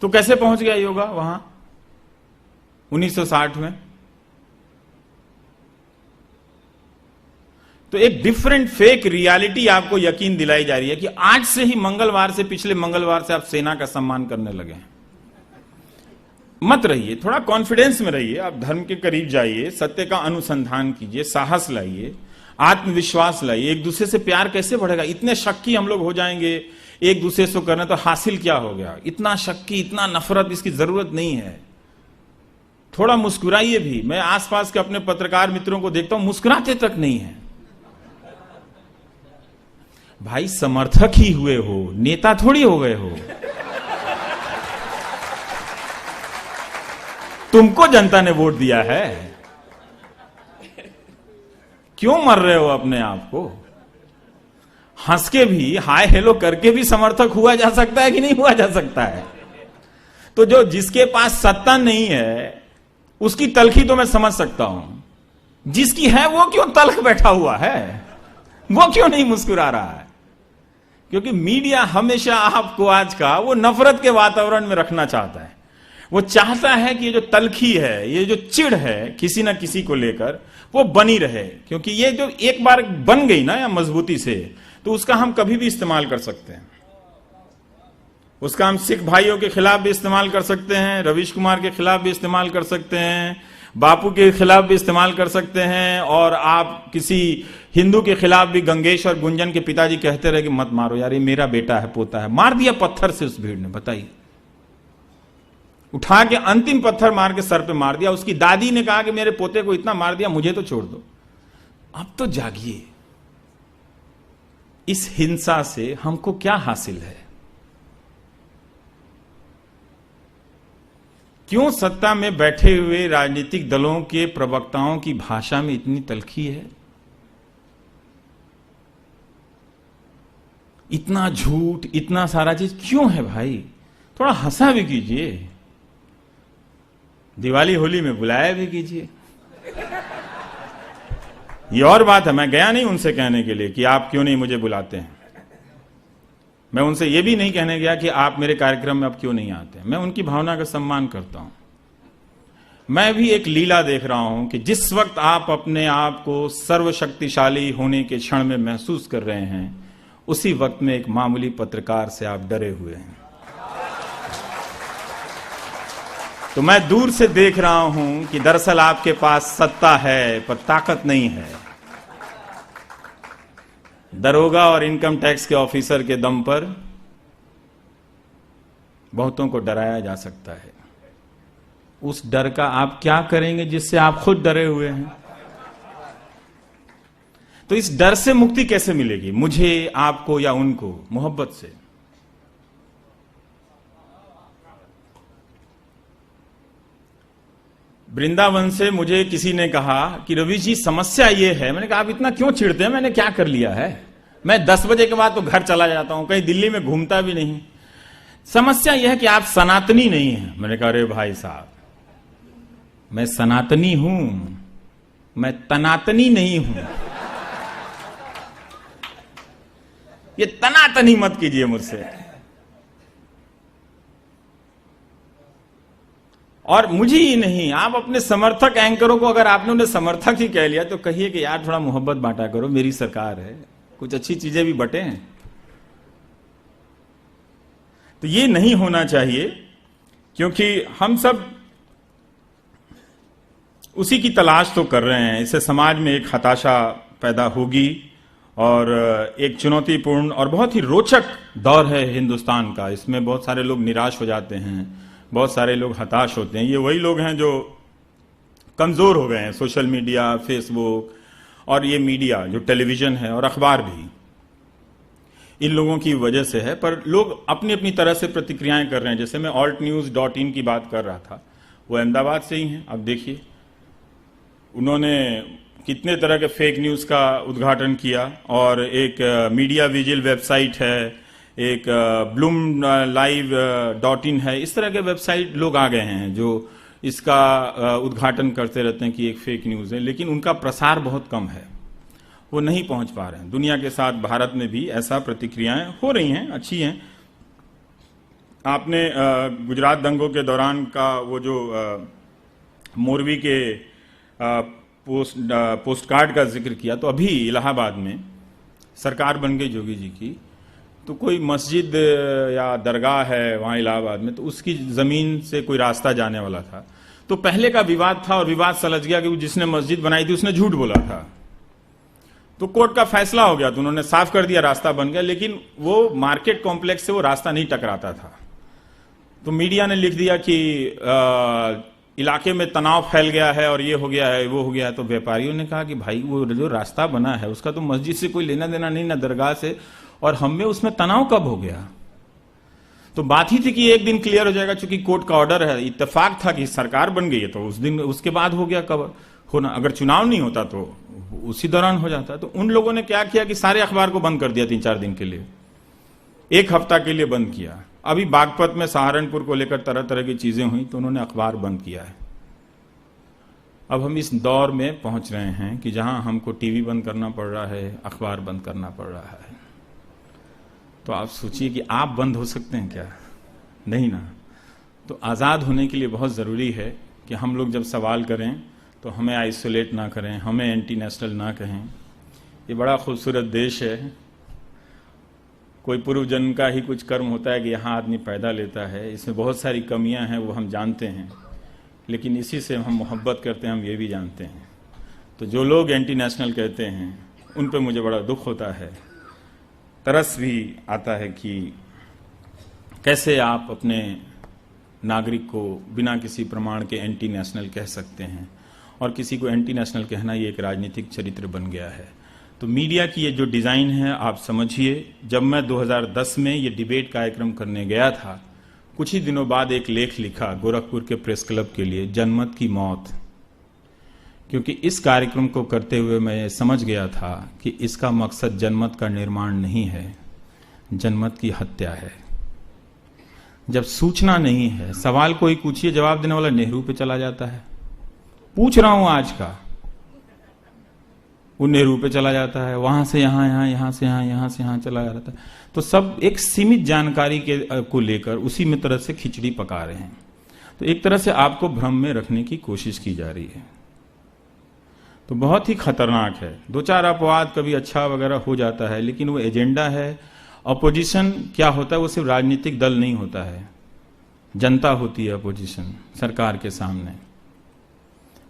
तो कैसे पहुंच गया योगा वहां 1960 में? तो एक डिफरेंट फेक रियलिटी आपको यकीन दिलाई जा रही है कि आज से ही मंगलवार से, पिछले मंगलवार से आप सेना का सम्मान करने लगे हैं। मत रहिए, थोड़ा कॉन्फिडेंस में रहिए, आप धर्म के करीब जाइए, सत्य का अनुसंधान कीजिए, साहस लाइए, आत्मविश्वास लाइए। एक दूसरे से प्यार कैसे बढ़ेगा? इतने शक्की हम लोग हो जाएंगे एक दूसरे से करना, तो हासिल क्या हो गया? इतना शक्की, इतना नफरत, इसकी जरूरत नहीं है। थोड़ा मुस्कुराइए भी। मैं आसपास के अपने पत्रकार मित्रों को देखता हूं, मुस्कुराते तक नहीं है। भाई समर्थक ही हुए हो, नेता थोड़ी हो गए हो। तुमको जनता ने वोट दिया है, क्यों मर रहे हो अपने आप को? हंस के भी, हाय हेलो करके भी समर्थक हुआ जा सकता है कि नहीं हुआ जा सकता है? तो जो जिसके पास सत्ता नहीं है उसकी तलखी तो मैं समझ सकता हूं, जिसकी है वो क्यों तलख बैठा हुआ है? वो क्यों नहीं मुस्कुरा रहा है? क्योंकि मीडिया हमेशा आपको आज का वो नफरत के वातावरण में रखना चाहता है। वो चाहता है कि ये जो तलखी है, ये जो चिढ़ है किसी ना किसी को लेकर, वो बनी रहे। क्योंकि ये जो एक बार बन गई ना या मजबूती से, तो उसका हम कभी भी इस्तेमाल कर सकते हैं। उसका हम सिख भाइयों के खिलाफ भी इस्तेमाल कर सकते हैं, रवीश कुमार के खिलाफ भी इस्तेमाल कर सकते हैं, बापू के खिलाफ भी इस्तेमाल कर सकते हैं, और आप किसी हिंदू के खिलाफ भी। गंगेश और गुंजन के पिताजी कहते रहे कि मत मारो यार, ये मेरा बेटा है, पोता है। मार दिया पत्थर से उस भीड़ ने, बताइए। उठा के अंतिम पत्थर मार के सर पे मार दिया। उसकी दादी ने कहा कि मेरे पोते को इतना मार दिया, मुझे तो छोड़ दो। अब तो जागिए। इस हिंसा से हमको क्या हासिल है? क्यों सत्ता में बैठे हुए राजनीतिक दलों के प्रवक्ताओं की भाषा में इतनी तलखी है? इतना झूठ, इतना सारा चीज क्यों है भाई? थोड़ा हंसा भी कीजिए, दिवाली होली में बुलाया भी कीजिए। ये और बात है, मैं गया नहीं उनसे कहने के लिए कि आप क्यों नहीं मुझे बुलाते हैं। मैं उनसे यह भी नहीं कहने गया कि आप मेरे कार्यक्रम में अब क्यों नहीं आते। मैं उनकी भावना का सम्मान करता हूं। मैं भी एक लीला देख रहा हूं कि जिस वक्त आप अपने आप को सर्वशक्तिशाली होने के क्षण में महसूस कर रहे हैं, उसी वक्त में एक मामूली पत्रकार से आप डरे हुए हैं। तो मैं दूर से देख रहा हूं कि दरअसल आपके पास सत्ता है पर ताकत नहीं है। दरोगा और इनकम टैक्स के ऑफिसर के दम पर बहुतों को डराया जा सकता है। उस डर का आप क्या करेंगे जिससे आप खुद डरे हुए हैं? तो इस डर से मुक्ति कैसे मिलेगी? मुझे, आपको या उनको? मोहब्बत से। वृंदावन से मुझे किसी ने कहा कि रवि जी समस्या ये है। मैंने कहा आप इतना क्यों चिढ़ते हैं? मैंने क्या कर लिया है? मैं 10 बजे के बाद तो घर चला जाता हूं, कहीं दिल्ली में घूमता भी नहीं। समस्या यह है कि आप सनातनी नहीं हैं। मैंने कहा अरे भाई साहब, मैं सनातनी हूं, मैं तनातनी नहीं हूं। ये तनातनी मत कीजिए मुझसे। और मुझे ही नहीं, आप अपने समर्थक एंकरों को, अगर आपने उन्हें समर्थक ही कह लिया तो कहिए कि यार थोड़ा मोहब्बत बांटा करो, मेरी सरकार है, कुछ अच्छी चीजें भी बटे हैं। तो ये नहीं होना चाहिए, क्योंकि हम सब उसी की तलाश तो कर रहे हैं। इससे समाज में एक हताशा पैदा होगी और एक चुनौतीपूर्ण और बहुत ही रोचक दौर है हिंदुस्तान का। इसमें बहुत सारे लोग निराश हो जाते हैं, बहुत सारे लोग हताश होते हैं। ये वही लोग हैं जो कमजोर हो गए हैं, सोशल मीडिया, फेसबुक और ये मीडिया जो टेलीविजन है और अखबार भी। इन लोगों की वजह से है, पर लोग अपनी अपनी तरह से प्रतिक्रियाएं कर रहे हैं। जैसे मैं altnews.in की बात कर रहा था, वो अहमदाबाद से ही हैं। अब देखिए उन्होंने कितने तरह के फेक न्यूज का उद्घाटन किया, और एक मीडिया विजिल वेबसाइट है, एक ब्लूम live.in है। इस तरह के वेबसाइट लोग आ गए हैं जो इसका उद्घाटन करते रहते हैं कि एक फेक न्यूज है, लेकिन उनका प्रसार बहुत कम है, वो नहीं पहुंच पा रहे हैं। दुनिया के साथ भारत में भी ऐसा प्रतिक्रियाएं हो रही हैं, अच्छी हैं। आपने गुजरात दंगों के दौरान का वो जो मोरवी के पोस्ट कार्ड का जिक्र किया, तो अभी इलाहाबाद में सरकार बन गई योगी जी की, तो कोई मस्जिद या दरगाह है वहां इलाहाबाद में, तो उसकी जमीन से कोई रास्ता जाने वाला था। तो पहले का विवाद था और विवाद सलझ गया कि जिसने मस्जिद बनाई थी उसने झूठ बोला था, तो कोर्ट का फैसला हो गया, तो उन्होंने साफ कर दिया, रास्ता बन गया। लेकिन वो मार्केट कॉम्प्लेक्स से वो रास्ता नहीं टकराता था, तो मीडिया ने लिख दिया कि इलाके में तनाव फैल गया है और ये हो गया है, वो हो गया है। तो व्यापारियों ने कहा कि भाई वो जो रास्ता बना है उसका तो मस्जिद से कोई लेना देना नहीं, ना दरगाह से, और हमें उसमें तनाव कब हो गया। तो बात ही थी कि एक दिन क्लियर हो जाएगा, चूंकि कोर्ट का ऑर्डर है, इत्तेफाक था कि सरकार बन गई है, तो उस दिन उसके बाद हो गया कब होना। अगर चुनाव नहीं होता तो उसी दौरान हो जाता। तो उन लोगों ने क्या किया कि सारे अखबार को बंद कर दिया 3-4 दिन के लिए, एक हफ्ता के लिए बंद किया। अभी बागपत में सहारनपुर को लेकर तरह तरह की चीजें हुई, तो उन्होंने अखबार बंद किया है। अब हम इस दौर में पहुंच रहे हैं कि जहां हमको टीवी बंद करना पड़ रहा है, अखबार बंद करना पड़ रहा है। तो आप सोचिए कि आप बंद हो सकते हैं क्या? नहीं ना। तो आजाद होने के लिए बहुत जरूरी है कि हम लोग जब सवाल करें तो हमें आइसोलेट ना करें, हमें एंटी नेशनल ना कहें। ये बड़ा खूबसूरत देश है, कोई पूर्व जन्म का ही कुछ कर्म होता है कि यहाँ आदमी पैदा लेता है। इसमें बहुत सारी कमियां हैं, वो हम जानते हैं, लेकिन इसी से हम मोहब्बत करते हैं, हम ये भी जानते हैं। तो जो लोग एंटी नेशनल कहते हैं उन पे मुझे बड़ा दुख होता है, तरस भी आता है कि कैसे आप अपने नागरिक को बिना किसी प्रमाण के एंटी नेशनल कह सकते हैं, और किसी को एंटी नेशनल कहना ये एक राजनीतिक चरित्र बन गया है। तो मीडिया की ये जो डिजाइन है आप समझिए। जब मैं 2010 में ये डिबेट कार्यक्रम करने गया था, कुछ ही दिनों बाद एक लेख लिखा गोरखपुर के प्रेस क्लब के लिए, जनमत की मौत, क्योंकि इस कार्यक्रम को करते हुए मैं समझ गया था कि इसका मकसद जनमत का निर्माण नहीं है, जनमत की हत्या है। जब सूचना नहीं है, सवाल कोई पूछिए, जवाब देने वाला नेहरू पे चला जाता है। पूछ रहा हूं आज का, वो नेहरू पे चला जाता है, वहां से यहां, यहां से यहां, यहां से यहां चला जाता है। तो सब एक सीमित जानकारी के को लेकर उसी में तरह से खिचड़ी पका रहे हैं। तो एक तरह से आपको भ्रम में रखने की कोशिश की जा रही है, तो बहुत ही खतरनाक है। 2-4 अपवाद कभी अच्छा वगैरह हो जाता है, लेकिन वो एजेंडा है। अपोजिशन क्या होता है, वो सिर्फ राजनीतिक दल नहीं होता है, जनता होती है अपोजिशन सरकार के सामने।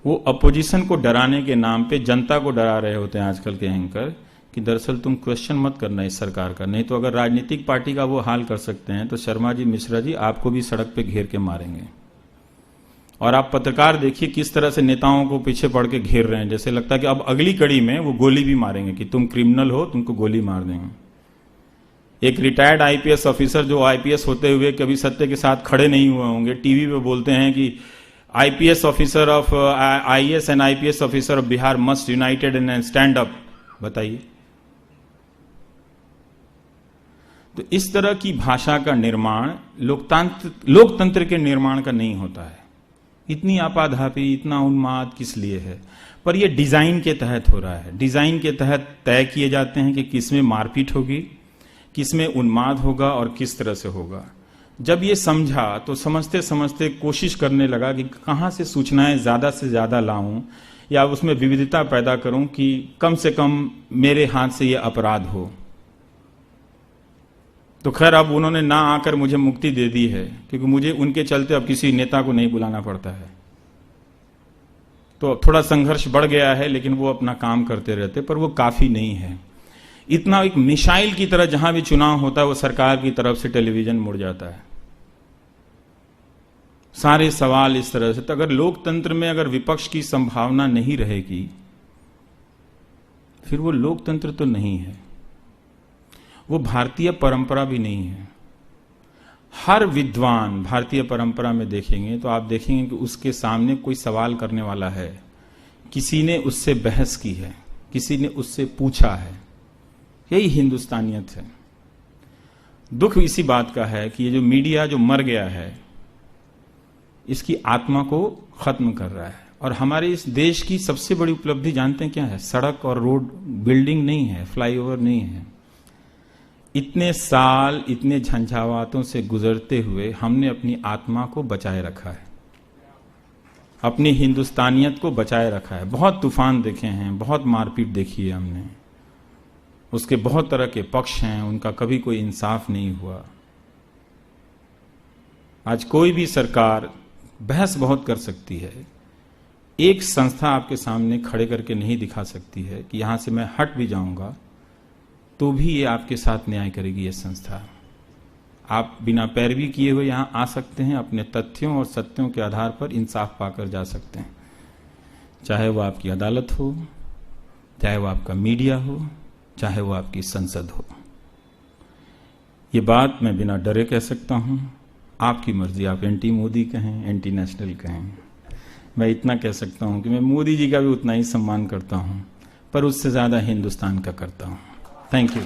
वो अपोजिशन को डराने के नाम पे जनता को डरा रहे होते हैं आजकल के एंकर कि दरअसल तुम क्वेश्चन मत करना इस सरकार का। नहीं तो अगर राजनीतिक पार्टी का वो हाल कर सकते हैं तो शर्मा जी, मिश्रा जी आपको भी सड़क पे घेर के मारेंगे। और आप पत्रकार देखिए किस तरह से नेताओं को पीछे पड़ के घेर रहे हैं, जैसे लगता है कि अब अगली कड़ी में वो गोली भी मारेंगे कि तुम क्रिमिनल हो, तुमको गोली मार देंगे। एक रिटायर्ड आईपीएस ऑफिसर जो आईपीएस होते हुए कभी सत्य के साथ खड़े नहीं हुए होंगे, टीवी पे बोलते हैं कि IPS officer of IAS and IPS officer of Bihar must United in stand up. बताइए, तो इस तरह की भाषा का निर्माण लोकतंत्र के निर्माण का नहीं होता है। इतनी आपाधापी, इतना उन्माद किस लिए है? पर यह डिजाइन के तहत हो रहा है। डिजाइन के तहत तय किए जाते हैं कि किसमें मारपीट होगी, किसमें उन्माद होगा और किस तरह से होगा। जब ये समझा तो समझते समझते कोशिश करने लगा कि कहां से सूचनाएं ज्यादा से ज्यादा लाऊं या उसमें विविधता पैदा करूं कि कम से कम मेरे हाथ से ये अपराध हो। तो खैर अब उन्होंने ना आकर मुझे मुक्ति दे दी है, क्योंकि मुझे उनके चलते अब किसी नेता को नहीं बुलाना पड़ता है। तो थोड़ा संघर्ष बढ़ गया है, लेकिन वो अपना काम करते रहते, पर वो काफी नहीं है। इतना एक मिसाइल की तरह जहां भी चुनाव होता है वो सरकार की तरफ से टेलीविजन मुड़ जाता है। सारे सवाल इस तरह से। तो अगर लोकतंत्र में अगर विपक्ष की संभावना नहीं रहेगी, फिर वो लोकतंत्र तो नहीं है। वो भारतीय परंपरा भी नहीं है। हर विद्वान भारतीय परंपरा में देखेंगे तो आप देखेंगे कि उसके सामने कोई सवाल करने वाला है, किसी ने उससे बहस की है, किसी ने उससे पूछा है। यही हिंदुस्तानियत है। दुख इसी बात का है कि ये जो मीडिया जो मर गया है, इसकी आत्मा को खत्म कर रहा है। और हमारे इस देश की सबसे बड़ी उपलब्धि जानते हैं क्या है? सड़क और रोड बिल्डिंग नहीं है, फ्लाईओवर नहीं है। इतने साल इतने झंझावातों से गुजरते हुए हमने अपनी आत्मा को बचाए रखा है, अपनी हिंदुस्तानियत को बचाए रखा है। बहुत तूफान देखे हैं, बहुत मारपीट देखी है हमने, उसके बहुत तरह के पक्ष हैं, उनका कभी कोई इंसाफ नहीं हुआ। आज कोई भी सरकार बहस बहुत कर सकती है, एक संस्था आपके सामने खड़े करके नहीं दिखा सकती है कि यहां से मैं हट भी जाऊंगा तो भी ये आपके साथ न्याय करेगी ये संस्था। आप बिना पैरवी किए हुए यहां आ सकते हैं, अपने तथ्यों और सत्यों के आधार पर इंसाफ पाकर जा सकते हैं, चाहे वो आपकी अदालत हो, चाहे वो आपका मीडिया हो, चाहे वो आपकी संसद हो। ये बात मैं बिना डरे कह सकता हूं। आपकी मर्जी, आप एंटी मोदी कहें, एंटी नेशनल कहें। मैं इतना कह सकता हूं कि मैं मोदी जी का भी उतना ही सम्मान करता हूं, पर उससे ज्यादा हिंदुस्तान का करता हूं। Thank you.